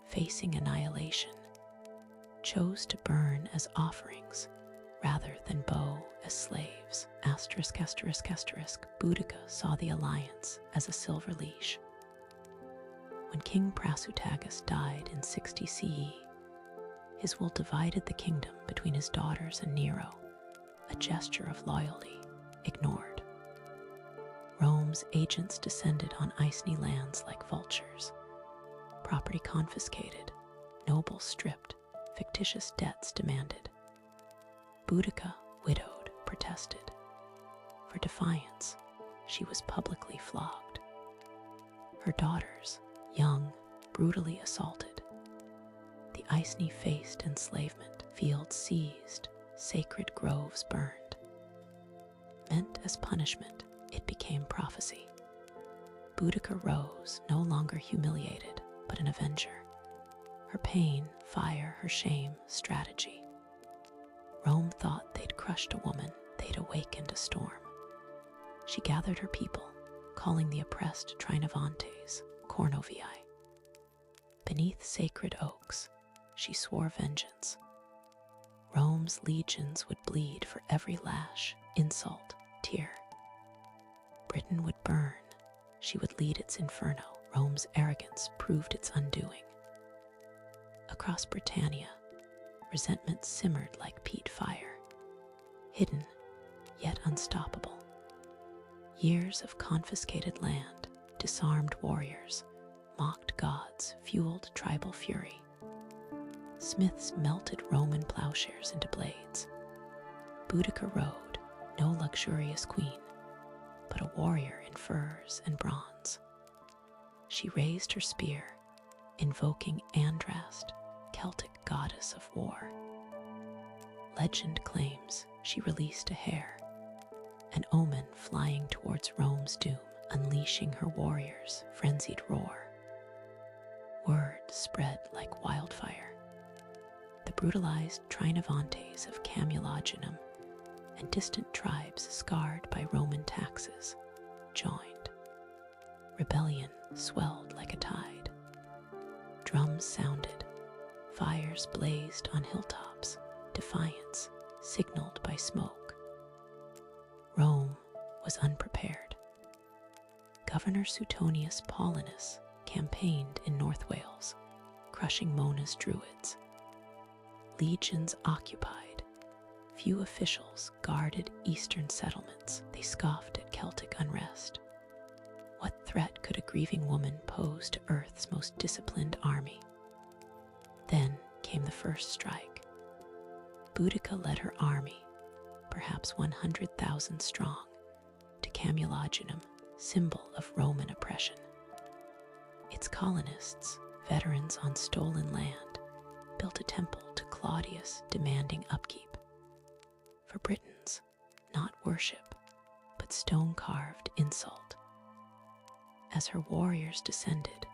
facing annihilation, chose to burn as offerings rather than bow as slaves. Boudica saw the alliance as a silver leash. When King Prasutagus died in 60 CE, his will divided the kingdom between his daughters and Nero, a gesture of loyalty ignored. Rome's agents descended on Iceni lands like vultures, property confiscated, nobles stripped, fictitious debts demanded. Boudica, widowed, protested. For defiance, she was publicly flogged. Her daughters, young, brutally assaulted. The Iceni faced enslavement, fields seized, sacred groves burned. Meant as punishment, it became prophecy. Boudica rose, no longer humiliated, but an avenger. Her pain, fire, her shame, strategy. Rome thought they'd crushed a woman, they'd awakened a storm. She gathered her people, calling the oppressed Trinovantes, Cornovii. Beneath sacred oaks, she swore vengeance. Rome's legions would bleed for every lash, insult, tear. Britain would burn, she would lead its inferno. Rome's arrogance proved its undoing. Across Britannia, resentment simmered like peat fire, hidden yet unstoppable. Years of confiscated land, disarmed warriors, mocked gods, fueled tribal fury. Smiths melted Roman plowshares into blades. Boudica rode, no luxurious queen, but a warrior in furs and bronze. She raised her spear, invoking Andrast, Celtic goddess of war. Legend claims she released a hare, an omen flying towards Rome's doom, unleashing her warriors' frenzied roar. Word spread like wildfire. The brutalized Trinovantes of Camulodunum and distant tribes scarred by Roman taxes joined. Rebellion swelled like a tide. Drums sounded, fires blazed on hilltops, defiance signaled by smoke. Rome was unprepared. Governor Suetonius Paulinus campaigned in North Wales, crushing Mona's druids. Legions occupied. Few officials guarded eastern settlements. They scoffed at Celtic unrest. What threat could a grieving woman pose to Earth's most disciplined army? Then came the first strike. Boudica led her army, perhaps 100,000 strong, to Camulodunum, symbol of Roman oppression. Its colonists, veterans on stolen land, built a temple to Claudius demanding upkeep. For Britons, not worship, but stone-carved insult. As her warriors descended,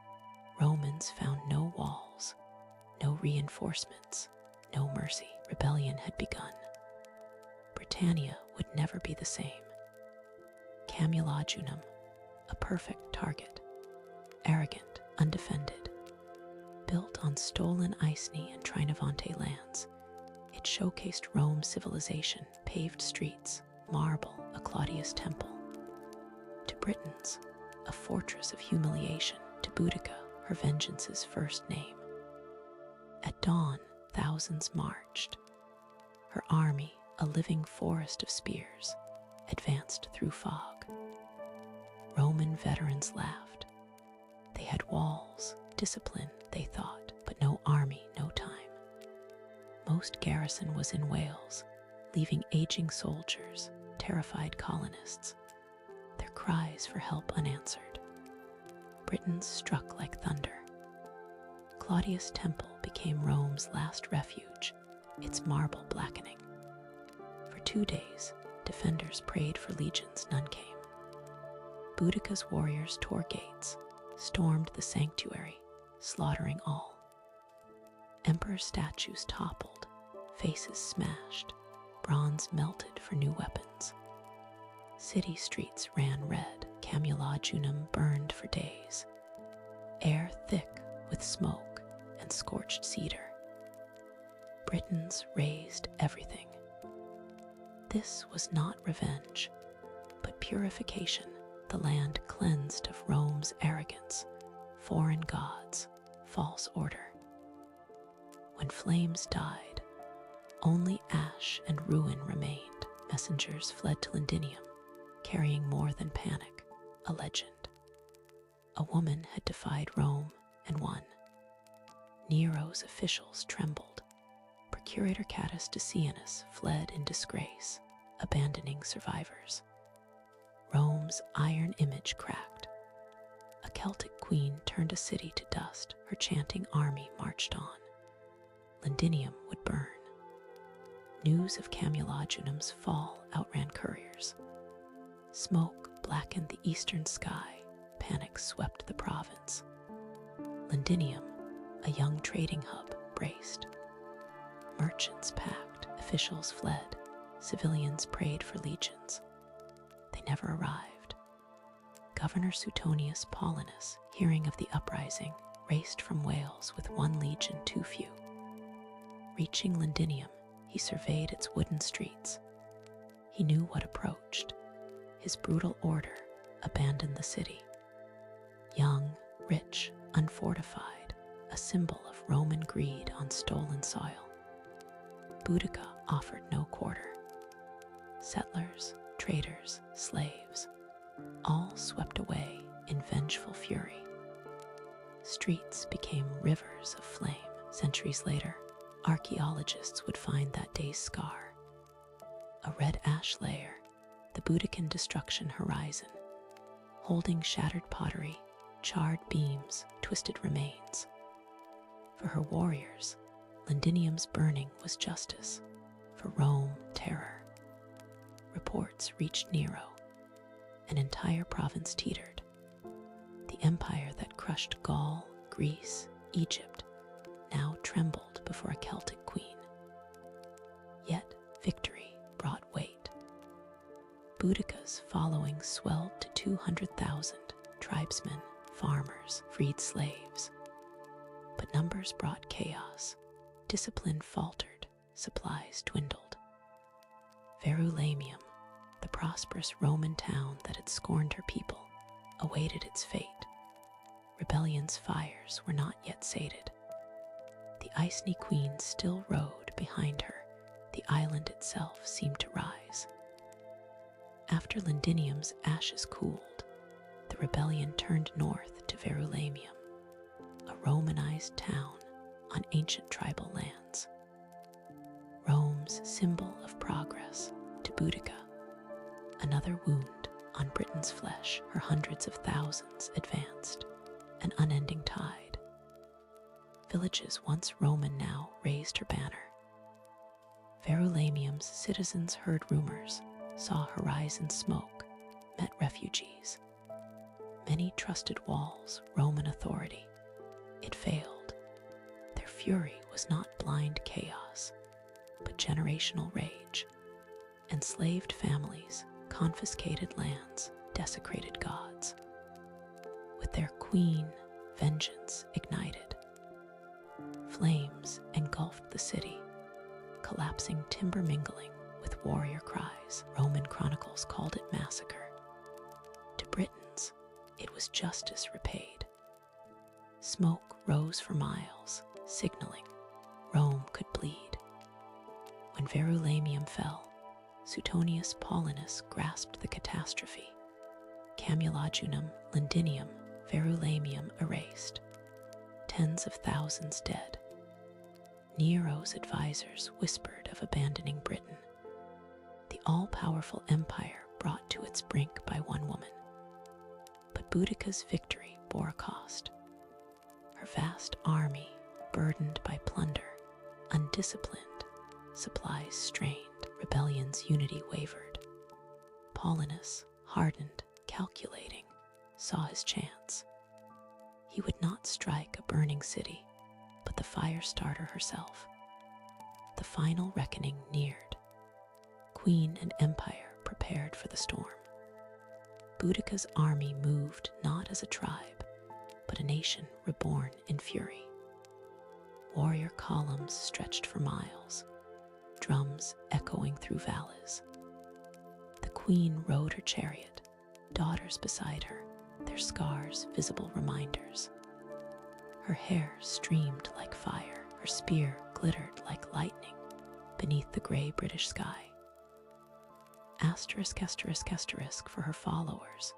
Romans found no walls, no reinforcements, no mercy. Rebellion had begun. Britannia would never be the same. Camulodunum, a perfect target, arrogant, undefended, built on stolen Iceni and Trinavante lands, it showcased Rome's civilization, paved streets, marble, a Claudius temple. To Britons, a fortress of humiliation. To Boudica, her vengeance's first name. At dawn, thousands marched. Her army, a living forest of spears, advanced through fog. Roman veterans laughed. They had walls, discipline, they thought, but no army, no time. Most garrison was in Wales, leaving aging soldiers, terrified colonists, their cries for help unanswered. Britons struck like thunder. Claudius' temple became Rome's last refuge, its marble blackening. For 2 days, defenders prayed for legions, none came. Boudica's warriors tore gates, stormed the sanctuary, slaughtering all. Emperor statues toppled, faces smashed, bronze melted for new weapons. City streets ran red, Camulodunum burned for days, air thick with smoke and scorched cedar. Britons razed everything. This was not revenge, but purification, the land cleansed of Rome's arrogance, foreign gods, false order. When flames died, only ash and ruin remained. Messengers fled to Londinium, carrying more than panic, a legend. A woman had defied Rome and won. Nero's officials trembled. Procurator Catus Decianus fled in disgrace, abandoning survivors. Rome's iron image cracked. A Celtic queen turned a city to dust. Her chanting army marched on. Londinium would burn. News of Camulodunum's fall outran couriers. Smoke blackened the eastern sky. Panic swept the province. Londinium, a young trading hub, braced. Merchants packed, officials fled, civilians prayed for legions. They never arrived. Governor Suetonius Paulinus, hearing of the uprising, raced from Wales with 1 legion too few. Reaching Londinium, he surveyed its wooden streets. He knew what approached. His brutal order abandoned the city. Young, rich, unfortified, a symbol of Roman greed on stolen soil. Boudica offered no quarter. Settlers, traders, slaves, all swept away in vengeful fury. Streets became rivers of flame. Centuries later, archaeologists would find that day's scar. A red ash layer, the Boudican destruction horizon, holding shattered pottery, charred beams, twisted remains. For her warriors, Londinium's burning was justice. For Rome, terror. Reports reached Nero. An entire province teetered. The empire that crushed Gaul, Greece, Egypt, now trembled before a Celtic queen. Yet victory brought weight. Boudicca's following swelled to 200,000 tribesmen, farmers, freed slaves. But numbers brought chaos. Discipline faltered, supplies dwindled. Verulamium, the prosperous Roman town that had scorned her people, awaited its fate. Rebellion's fires were not yet sated. The Iceni queen still rode behind her. The island itself seemed to rise. After Londinium's ashes cooled, the rebellion turned north to Verulamium, a Romanized town on ancient tribal lands. Rome's symbol of progress to Boudica, another wound on Britain's flesh. Her hundreds of thousands advanced, an unending tide. Villages once Roman now raised her banner. Verulamium's citizens heard rumors, saw horizon smoke, met refugees. Many trusted walls Roman authority. It failed. Their fury was not blind chaos, but generational rage. Enslaved families, confiscated lands, desecrated gods. With their queen, vengeance ignited. Flames engulfed the city, collapsing timber mingling with warrior cries. Roman chronicles called it massacre. To Britons, it was justice repaid. Smoke rose for miles, signaling Rome could bleed. When Verulamium fell, Suetonius Paulinus grasped the catastrophe. Camulodunum, Londinium, Verulamium erased. Tens of thousands dead. Nero's advisors whispered of abandoning Britain. The all-powerful empire brought to its brink by one woman. But Boudica's victory bore a cost. Her vast army, burdened by plunder, undisciplined, supplies strained, rebellion's unity wavered. Paulinus, hardened, calculating, saw his chance. He would not strike a burning city, but the fire starter herself. The final reckoning neared. Queen and empire prepared for the storm. Boudica's army moved not as a tribe, but a nation reborn in fury. Warrior columns stretched for miles, drums echoing through valleys. The queen rode her chariot, daughters beside her, their scars visible reminders. Her hair streamed like fire, her spear glittered like lightning beneath the gray British sky. Asterisk, asterisk, asterisk for her followers,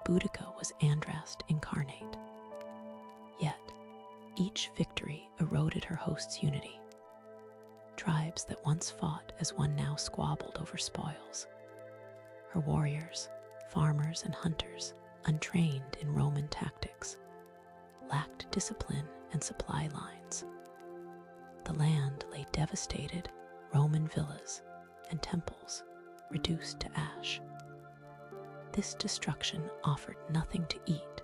Boudica was Andraste incarnate. Yet, each victory eroded her host's unity. Tribes that once fought as one now squabbled over spoils. Her warriors, farmers and hunters, untrained in Roman tactics, lacked discipline and supply lines. The land lay devastated, Roman villas and temples reduced to ash. This destruction offered nothing to eat,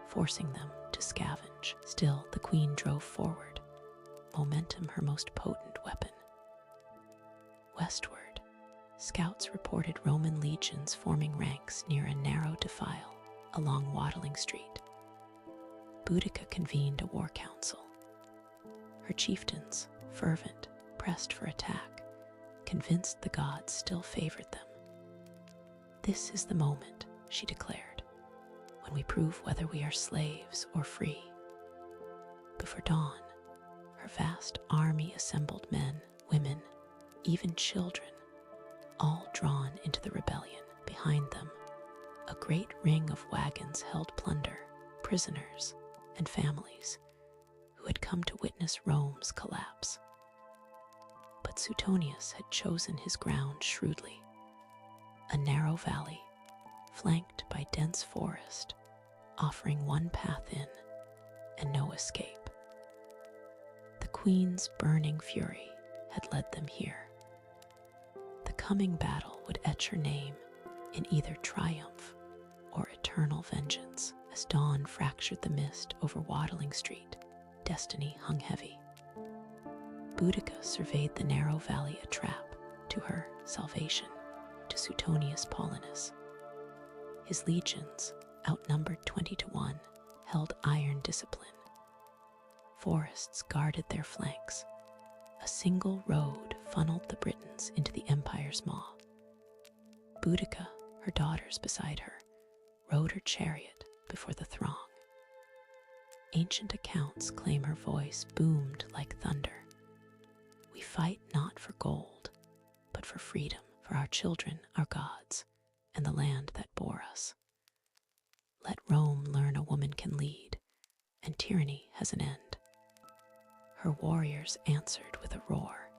forcing them to scavenge. Still, the queen drove forward, momentum her most potent weapon. Westward, scouts reported Roman legions forming ranks near a narrow defile along Watling Street. Boudica convened a war council. Her chieftains, fervent, pressed for attack, convinced the gods still favored them. "This is the moment," she declared, "when we prove whether we are slaves or free." Before dawn, her vast army assembled men, women, even children, all drawn into the rebellion. Behind them, a great ring of wagons held plunder, prisoners, and families who had come to witness Rome's collapse. But Suetonius had chosen his ground shrewdly. A narrow valley, flanked by dense forest, offering one path in and no escape. The queen's burning fury had led them here. The coming battle would etch her name in either triumph or eternal vengeance. As dawn fractured the mist over Watling Street, destiny hung heavy. Boudica surveyed the narrow valley a trap, to her salvation, to Suetonius Paulinus. His legions, outnumbered 20-1, held iron discipline. Forests guarded their flanks. A single road funneled the Britons into the empire's maw. Boudica, her daughters beside her, rode her chariot before the throng. Ancient accounts claim her voice boomed like thunder. We fight not for gold, but for freedom, for our children, our gods, and the land that bore us. Let Rome learn a woman can lead, and tyranny has an end. Her warriors answered with a roar.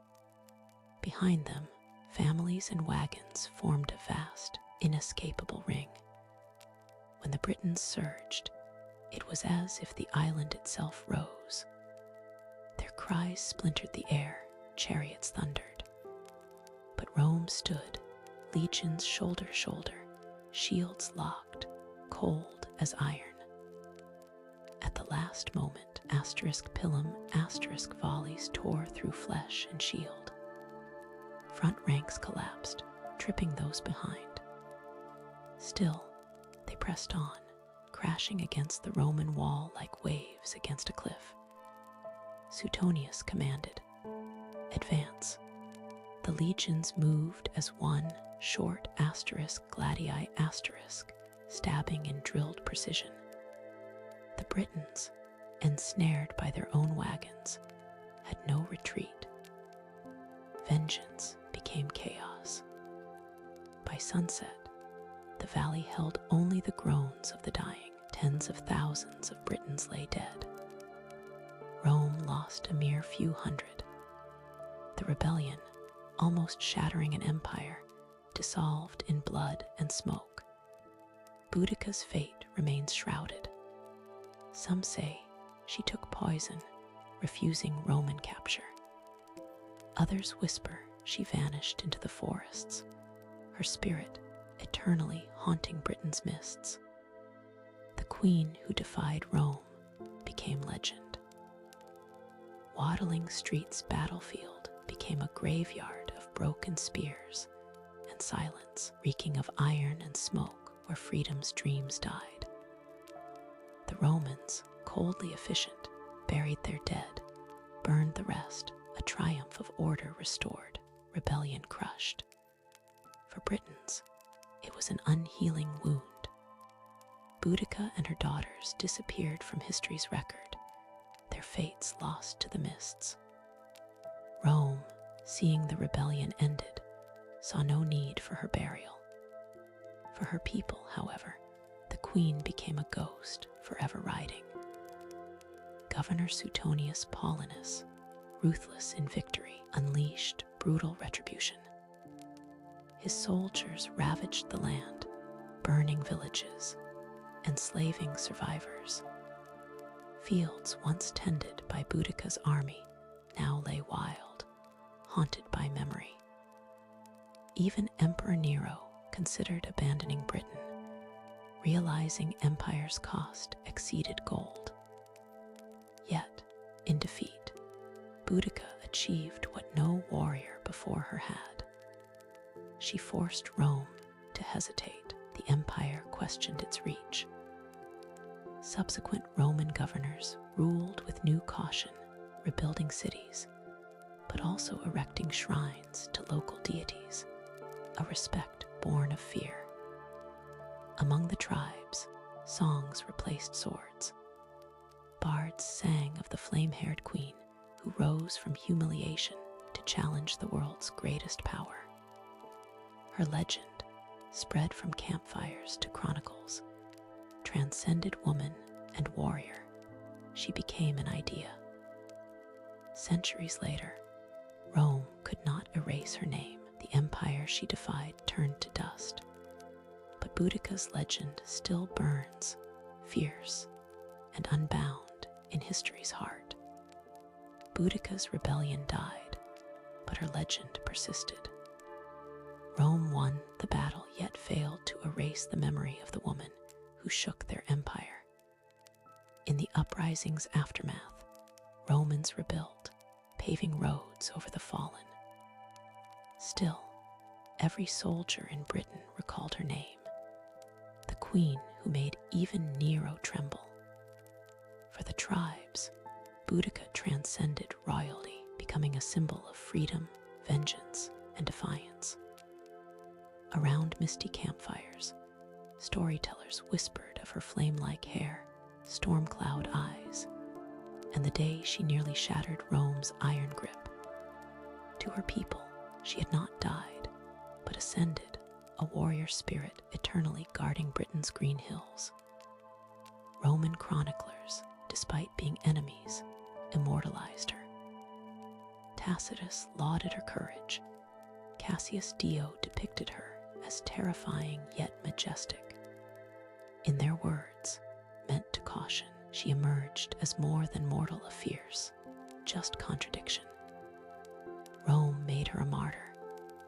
Behind them, families and wagons formed a vast, inescapable ring. When the Britons surged, it was as if the island itself rose. Their cries splintered the air, chariots thundered. But Rome stood, legions shoulder to shoulder, shields locked, cold as iron. At the last moment, *pilum, volleys tore through flesh and shield. Front ranks collapsed, tripping those behind. Still, they pressed on, crashing against the Roman wall like waves against a cliff. Suetonius commanded, "Advance." The legions moved as one short *gladii*, stabbing in drilled precision. The Britons, ensnared by their own wagons, had no retreat. Vengeance became chaos. By sunset, the valley held only the groans of the dying. Tens of thousands of Britons lay dead. Rome lost a mere few hundred. The rebellion, almost shattering an empire, dissolved in blood and smoke. Boudica's fate remains shrouded. Some say she took poison, refusing Roman capture. Others whisper she vanished into the forests, her spirit eternally haunting Britain's mists. The queen who defied Rome became legend. Waddling Street's battlefield became a graveyard of broken spears and silence, reeking of iron and smoke where freedom's dreams died. The Romans, coldly efficient, buried their dead, burned the rest, a triumph of order restored, rebellion crushed. For Britons, it was an unhealing wound. Boudica and her daughters disappeared from history's record, their fates lost to the mists. Rome, seeing the rebellion ended, saw no need for her burial. For her people, however, the queen became a ghost, forever riding. Governor Suetonius Paulinus, ruthless in victory, unleashed brutal retribution. His soldiers ravaged the land, burning villages, enslaving survivors. Fields once tended by Boudica's army now lay wild, haunted by memory. Even Emperor Nero considered abandoning Britain, realizing empire's cost exceeded gold. Yet, in defeat, Boudica achieved what no warrior before her had. She forced Rome to hesitate. The empire questioned its reach. Subsequent Roman governors ruled with new caution, rebuilding cities, but also erecting shrines to local deities, a respect born of fear. Among the tribes, songs replaced swords. Bards sang of the flame-haired queen who rose from humiliation to challenge the world's greatest power. Her legend, spread from campfires to chronicles, transcended woman and warrior. She became an idea. Centuries later, Rome could not erase her name. The empire she defied turned to dust. But Boudica's legend still burns, fierce and unbound in history's heart. Boudica's rebellion died, but her legend persisted. Rome won the battle, yet failed to erase the memory of the woman who shook their empire. In the uprising's aftermath, Romans rebuilt, paving roads over the fallen. Still, every soldier in Britain recalled her name, the queen who made even Nero tremble. For the tribes, Boudica transcended royalty, becoming a symbol of freedom, vengeance, and defiance. Around misty campfires, storytellers whispered of her flame-like hair, storm-cloud eyes, and the day she nearly shattered Rome's iron grip. To her people, she had not died, but ascended, a warrior spirit eternally guarding Britain's green hills. Roman chroniclers, despite being enemies, immortalized her. Tacitus lauded her courage. Cassius Dio depicted her as terrifying yet majestic. In their words, meant to caution, she emerged as more than mortal, a fierce, just contradiction. Rome made her a martyr,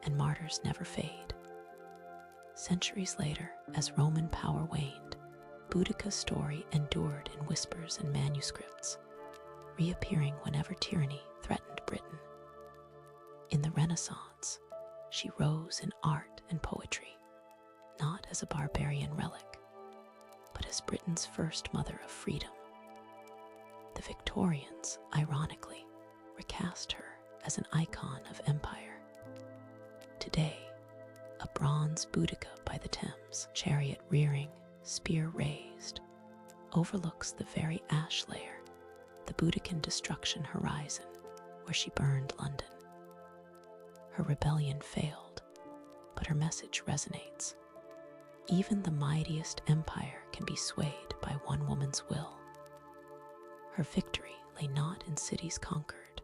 and martyrs never fade. Centuries later, as Roman power waned, Boudica's story endured in whispers and manuscripts, reappearing whenever tyranny threatened Britain. In the Renaissance, she rose in art and poetry, not as a barbarian relic, but as Britain's first mother of freedom. The Victorians, ironically, recast her as an icon of empire. Today, a bronze Boudica by the Thames, chariot rearing, spear raised, overlooks the very ash layer, the Boudican destruction horizon, where she burned London. Her rebellion failed, but her message resonates. Even the mightiest empire can be swayed by one woman's will. Her victory lay not in cities conquered,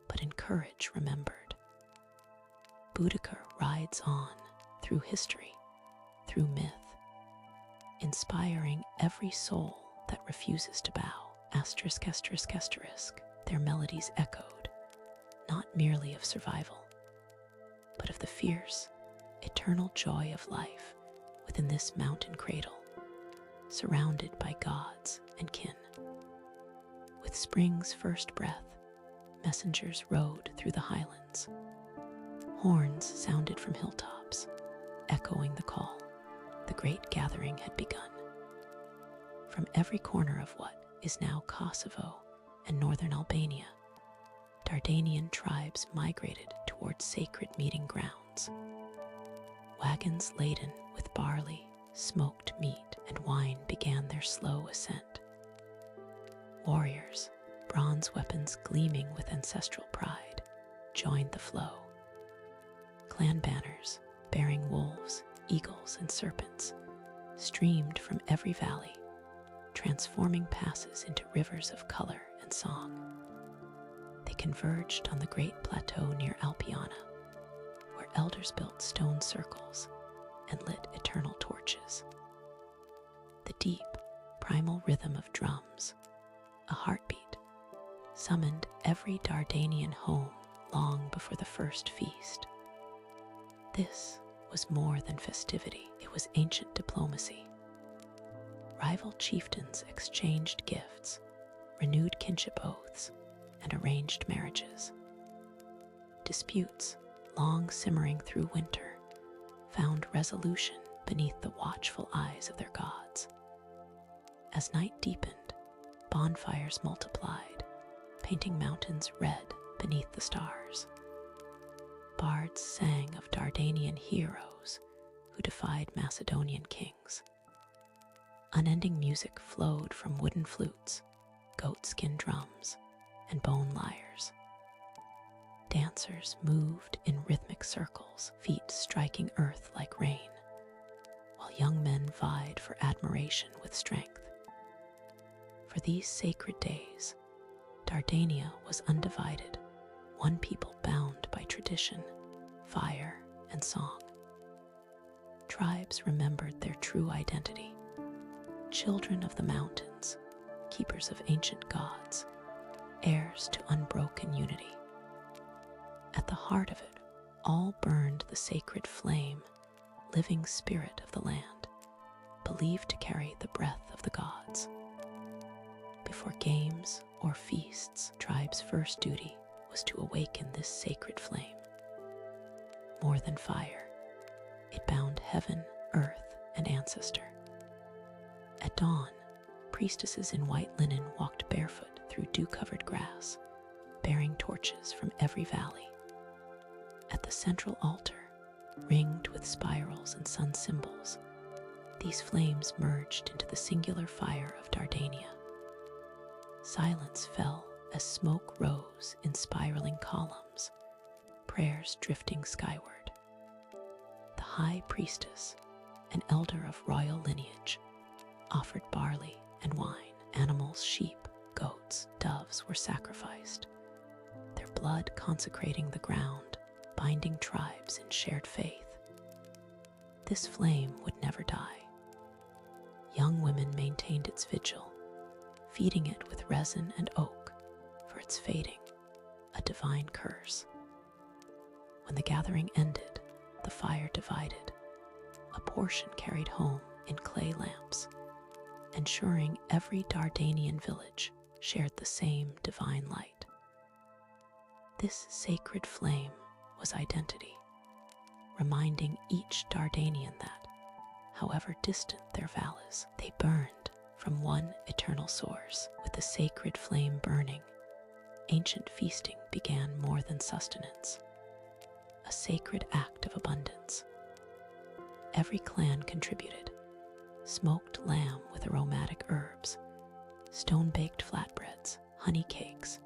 but in courage remembered. Boudica rides on through history, through myth, inspiring every soul that refuses to bow. Asterisk, asterisk, asterisk, their melodies echoed, not merely of survival, but of the fierce, eternal joy of life within this mountain cradle, surrounded by gods and kin. With spring's first breath, messengers rode through the highlands. Horns sounded from hilltops, echoing the call. The great gathering had begun. From every corner of what is now Kosovo and northern Albania, Dardanian tribes migrated towards sacred meeting grounds. Wagons laden with barley, smoked meat, and wine began their slow ascent. Warriors, bronze weapons gleaming with ancestral pride, joined the flow. Clan banners, bearing wolves, eagles, and serpents, streamed from every valley, transforming passes into rivers of color and song. They converged on the great plateau near Alpiana, where elders built stone circles and lit eternal torches. The deep, primal rhythm of drums, a heartbeat, summoned every Dardanian home long before the first feast. This was more than festivity, it was ancient diplomacy. Rival chieftains exchanged gifts, renewed kinship oaths, and arranged marriages. Disputes, long simmering through winter, found resolution beneath the watchful eyes of their gods. As night deepened, bonfires multiplied, painting mountains red beneath the stars. Bards sang of Dardanian heroes who defied Macedonian kings. Unending music flowed from wooden flutes, goatskin drums, and bone lyres. Dancers moved in rhythmic circles, feet striking earth like rain, while young men vied for admiration with strength. For these sacred days, Dardania was undivided, one people bound by tradition, fire, and song. Tribes remembered their true identity, children of the mountains, keepers of ancient gods, heirs to unbroken unity. At the heart of it all burned the sacred flame, living spirit of the land, believed to carry the breath of the gods. Before games or feasts, tribes' first duty was to awaken this sacred flame. More than fire, It bound heaven, earth, and ancestor. At dawn, priestesses in white linen walked barefoot through dew-covered grass, bearing torches from every valley. At the central altar, ringed with spirals and sun symbols, these flames merged into the singular fire of Dardania. Silence fell as smoke rose in spiraling columns, prayers drifting skyward. The high priestess, an elder of royal lineage, offered barley and wine. Animals, sheep, goats, doves were sacrificed, their blood consecrating the ground, binding tribes in shared faith. This flame would never die. Young women maintained its vigil, feeding it with resin and oak for its fading, a divine curse. When the gathering ended, the fire divided, a portion carried home in clay lamps, ensuring every Dardanian village shared the same divine light. This sacred flame was identity, reminding each Dardanian that, however distant their valleys, they burned from one eternal source. With the sacred flame burning, ancient feasting began more than sustenance, a sacred act of abundance. Every clan contributed: smoked lamb with aromatic herbs, stone-baked flatbreads, honey cakes,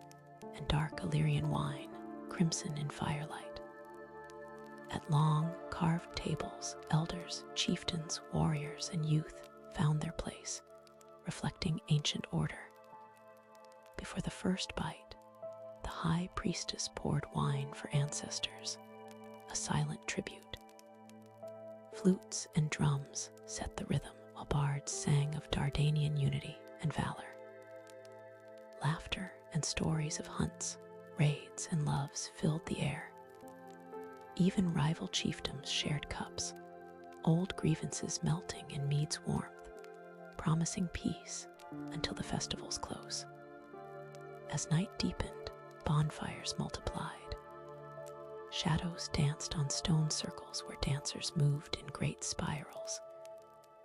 and dark Illyrian wine, crimson in firelight. At long, carved tables, elders, chieftains, warriors, and youth found their place, reflecting ancient order. Before the first bite, the high priestess poured wine for ancestors, a silent tribute. Flutes and drums set the rhythm, while bards sang of Dardanian unity and valor. Laughter and stories of hunts, raids, and loves filled the air. Even rival chiefdoms shared cups, old grievances melting in mead's warmth, promising peace until the festival's close. As night deepened, bonfires multiplied. Shadows danced on stone circles where dancers moved in great spirals,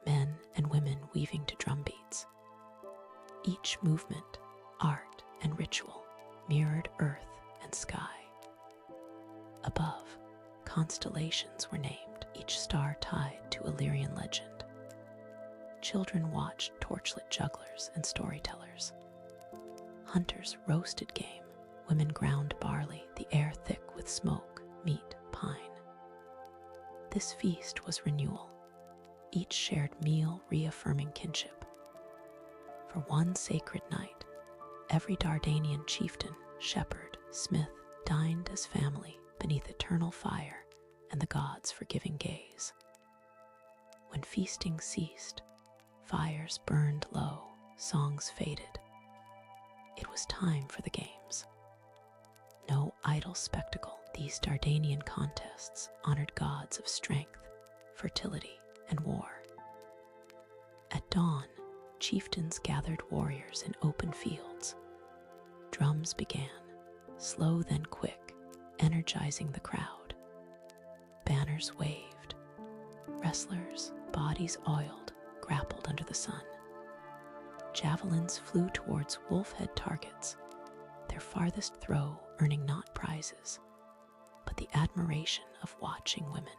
men and women weaving to drum beats. Each movement, art and ritual, mirrored earth and sky. Above, constellations were named, each star tied to Illyrian legend. Children watched torchlit jugglers and storytellers. Hunters roasted game, women ground barley, the air thick with smoke, meat, pine. This feast was renewal, each shared meal reaffirming kinship. For one sacred night, every Dardanian chieftain, shepherd, smith dined as family beneath eternal fire and the gods' forgiving gaze. When feasting ceased, fires burned low, songs faded. It was time for the games. No idle spectacle, these Dardanian contests honored gods of strength, fertility, and war. At dawn, chieftains gathered warriors in open fields. Drums began, slow then quick, energizing the crowd. Banners waved. Wrestlers, bodies oiled, grappled under the sun. Javelins flew towards wolf-head targets, their farthest throw earning not prizes, but the admiration of watching women.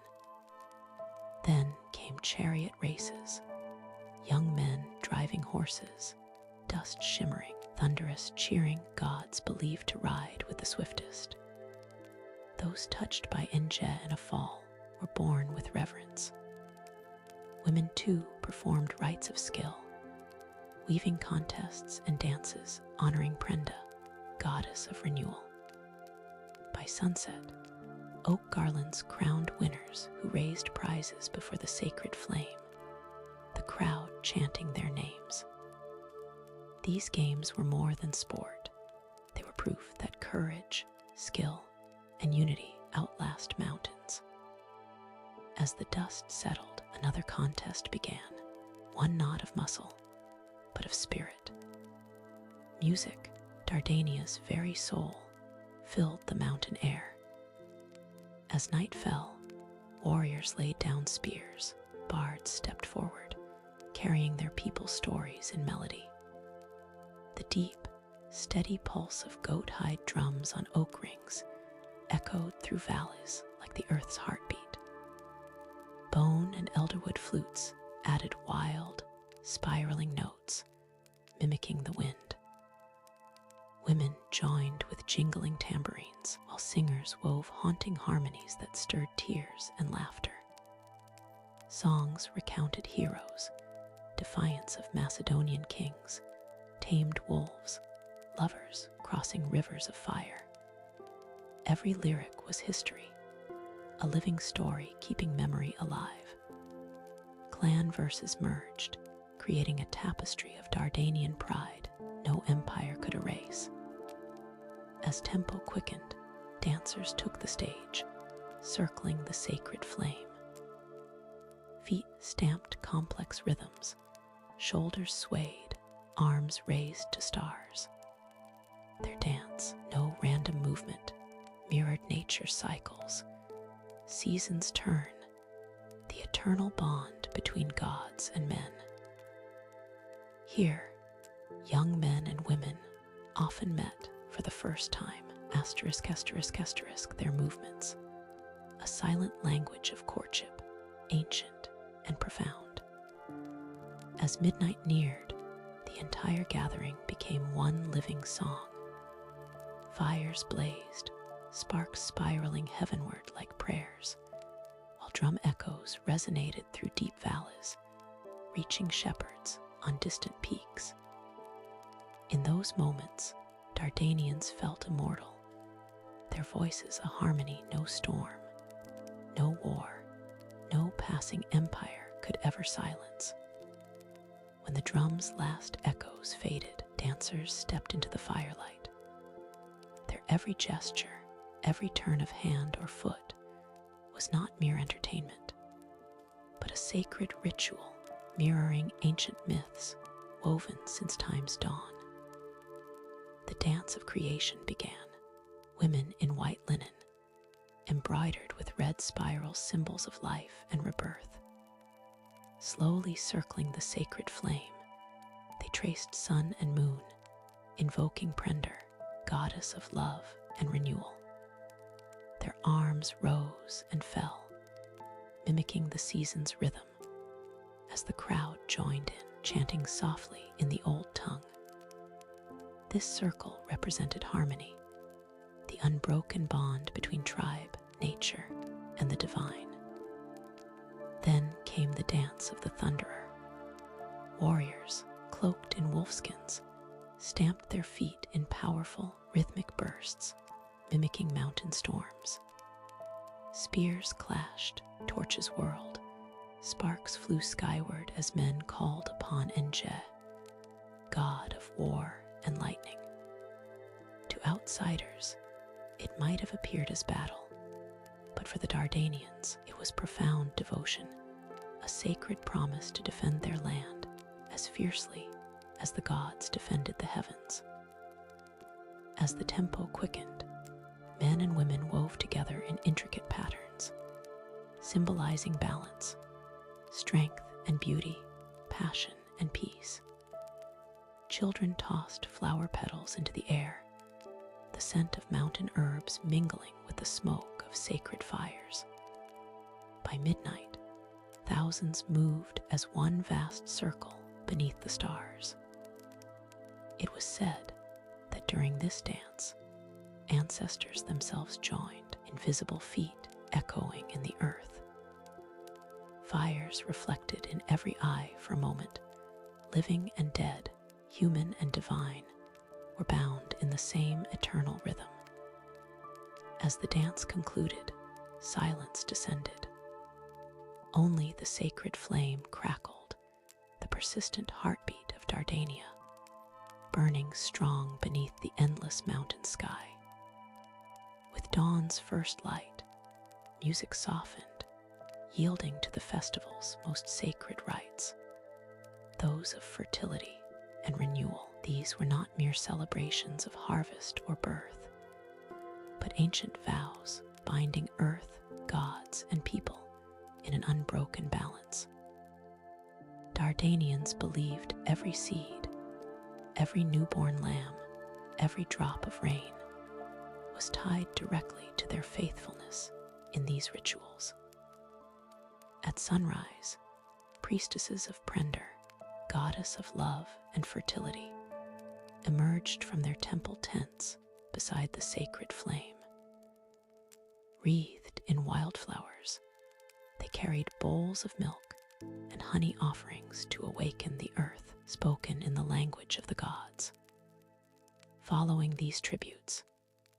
Then came chariot races, young men driving horses, dust shimmering, thunderous cheering, gods believed to ride with the swiftest. Those touched by Inje in a fall were born with reverence. Women too performed rites of skill, weaving contests and dances honoring Prenda, goddess of renewal. By sunset, oak garlands crowned winners who raised prizes before the sacred flame, the crowd chanting their names. These games were more than sport. They were proof that courage, skill, and unity outlast mountains. As the dust settled, another contest began, one not of muscle, but of spirit. Music, Dardania's very soul, filled the mountain air. As night fell, Warriors laid down spears, bards stepped forward, carrying their people's stories in melody. The deep, steady pulse of goat-hide drums on oak rings echoed through valleys like the earth's heartbeat. Bone and elderwood flutes added wild, spiraling notes, mimicking the wind. Women joined with jingling tambourines, while singers wove haunting harmonies that stirred tears and laughter. Songs recounted heroes, defiance of Macedonian kings, tamed wolves, lovers crossing rivers of fire. Every lyric was history, a living story keeping memory alive. Clan verses merged, creating a tapestry of Dardanian pride no empire could erase. As tempo quickened, dancers took the stage, circling the sacred flame. Feet stamped complex rhythms, shoulders swayed, arms raised to stars. Their dance, no random movement, mirrored nature's cycles. Seasons turn, the eternal bond between gods and men. Here, young men and women often met for the first time, their movements, a silent language of courtship, ancient and profound. As midnight neared, the entire gathering became one living song. Fires blazed, sparks spiraling heavenward like prayers, while drum echoes resonated through deep valleys, reaching shepherds on distant peaks. In those moments, Dardanians felt immortal, their voices a harmony no storm, no war, no passing empire could ever silence. When the drum's last echoes faded, dancers stepped into the firelight. Their every gesture, every turn of hand or foot was not mere entertainment, but a sacred ritual mirroring ancient myths woven since time's dawn. The dance of creation began, women in white linen, embroidered with red spiral symbols of life and rebirth. Slowly circling the sacred flame, they traced sun and moon, invoking Prender, goddess of love and renewal. Their arms rose and fell, mimicking the season's rhythm, as the crowd joined in, chanting softly in the old tongue. This circle represented harmony, the unbroken bond between tribe, nature, and the divine. Then came the dance of the Thunderer. Warriors, cloaked in wolfskins, stamped their feet in powerful, rhythmic bursts, mimicking mountain storms. Spears clashed, torches whirled, sparks flew skyward as men called upon Enje, god of war and lightning. To outsiders, it might have appeared as battle, but for the Dardanians, it was profound devotion, a sacred promise to defend their land as fiercely as the gods defended the heavens. As the tempo quickened, men and women wove together in intricate patterns, symbolizing balance, strength and beauty, passion and peace. Children tossed flower petals into the air, the scent of mountain herbs mingling with the smoke of sacred fires. By midnight, thousands moved as one vast circle beneath the stars. It was said that during this dance, ancestors themselves joined, invisible feet echoing in the earth. Fires reflected in every eye for a moment, living and dead, human and divine, were bound in the same eternal rhythm. As the dance concluded, silence descended. Only the sacred flame crackled, the persistent heartbeat of Dardania, burning strong beneath the endless mountain sky. With dawn's first light, music softened, yielding to the festival's most sacred rites, those of fertility and renewal. These were not mere celebrations of harvest or birth, but ancient vows binding earth, gods, and people broken balance. Dardanians believed every seed, every newborn lamb, every drop of rain was tied directly to their faithfulness in these rituals. At sunrise, priestesses of Prender, goddess of love and fertility, emerged from their temple tents beside the sacred flame. Wreathed in wildflowers, they carried bowls of milk and honey offerings to awaken the earth, spoken in the language of the gods. Following these tributes,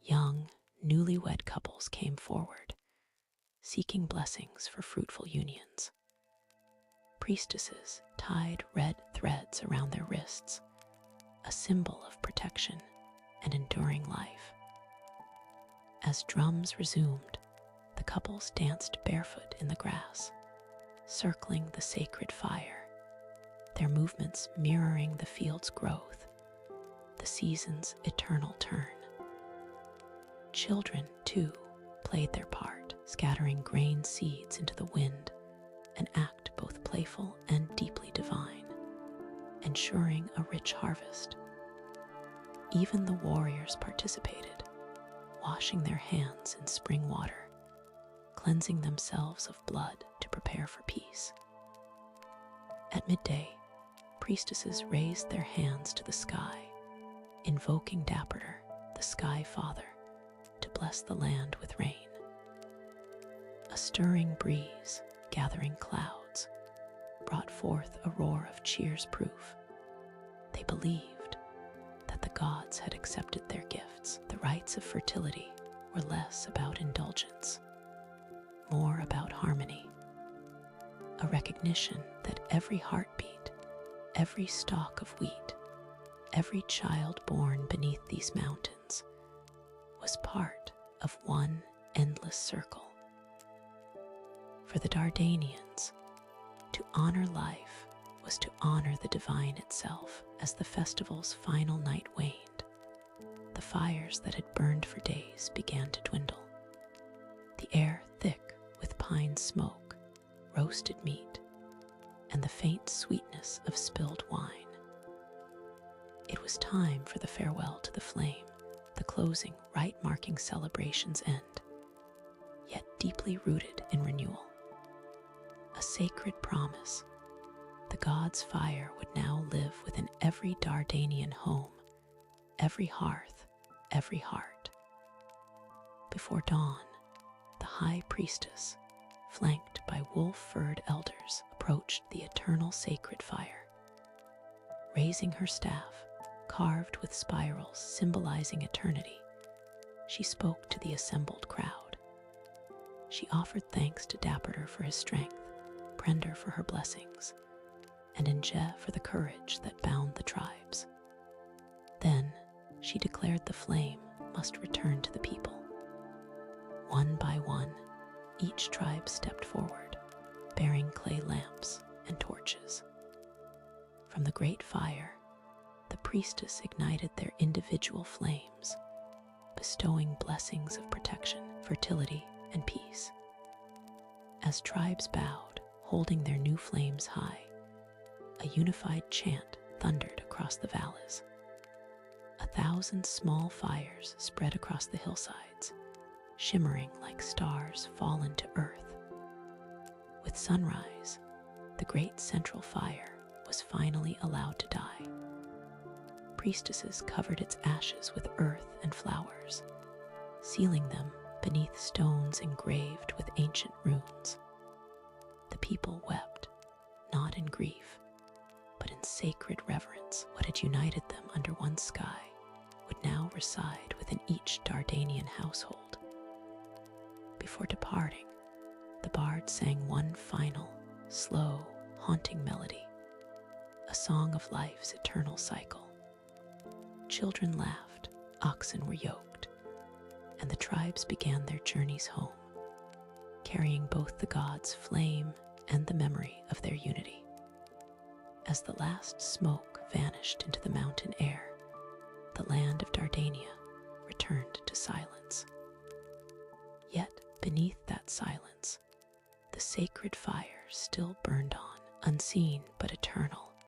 young, newlywed couples came forward, seeking blessings for fruitful unions. Priestesses tied red threads around their wrists, a symbol of protection and enduring life. As drums resumed, the couples danced barefoot in the grass, circling the sacred fire, their movements mirroring the field's growth, the season's eternal turn. Children, too, played their part, scattering grain seeds into the wind, an act both playful and deeply divine, ensuring a rich harvest. Even the warriors participated, washing their hands in spring water, cleansing themselves of blood to prepare for peace. At midday, priestesses raised their hands to the sky, invoking Dapperter, the Sky Father, to bless the land with rain. A stirring breeze, gathering clouds, brought forth a roar of cheers proof. They believed that the gods had accepted their gifts. The rites of fertility were less about indulgence, more about harmony, a recognition that every heartbeat, every stalk of wheat, every child born beneath these mountains was part of one endless circle. For the Dardanians, to honor life was to honor the divine itself. As the festival's final night waned, the fires that had burned for days began to dwindle. The air thick with pine smoke, roasted meat, and the faint sweetness of spilled wine. It was time for the farewell to the flame, the closing rite marking celebration's end, yet deeply rooted in renewal. A sacred promise. The god's fire would now live within every Dardanian home, every hearth, every heart. Before dawn, the high priestess, flanked by wolf-furred elders, approached the eternal sacred fire. Raising her staff, carved with spirals symbolizing eternity, she spoke to the assembled crowd. She offered thanks to Dapperter for his strength, Prender for her blessings, and Nje for the courage that bound the tribes. Then she declared the flame must return to the people. One by one, each tribe stepped forward, bearing clay lamps and torches. From the great fire, the priestess ignited their individual flames, bestowing blessings of protection, fertility, and peace. As tribes bowed, holding their new flames high, a unified chant thundered across the valleys. 1,000 small fires spread across the hillsides, shimmering like stars fallen to earth. With sunrise, the great central fire was finally allowed to die. Priestesses covered its ashes with earth and flowers, sealing them beneath stones engraved with ancient runes. The people wept, not in grief, but in sacred reverence. What had united them under one sky would now reside within each Dardanian household. Before departing, the bard sang one final, slow, haunting melody, a song of life's eternal cycle. Children laughed, oxen were yoked, and the tribes began their journeys home, carrying both the gods' flame and the memory of their unity. As the last smoke vanished into the mountain air, the land of Dardania returned to silence. Yet beneath that silence, the sacred fire still burned on, unseen but eternal.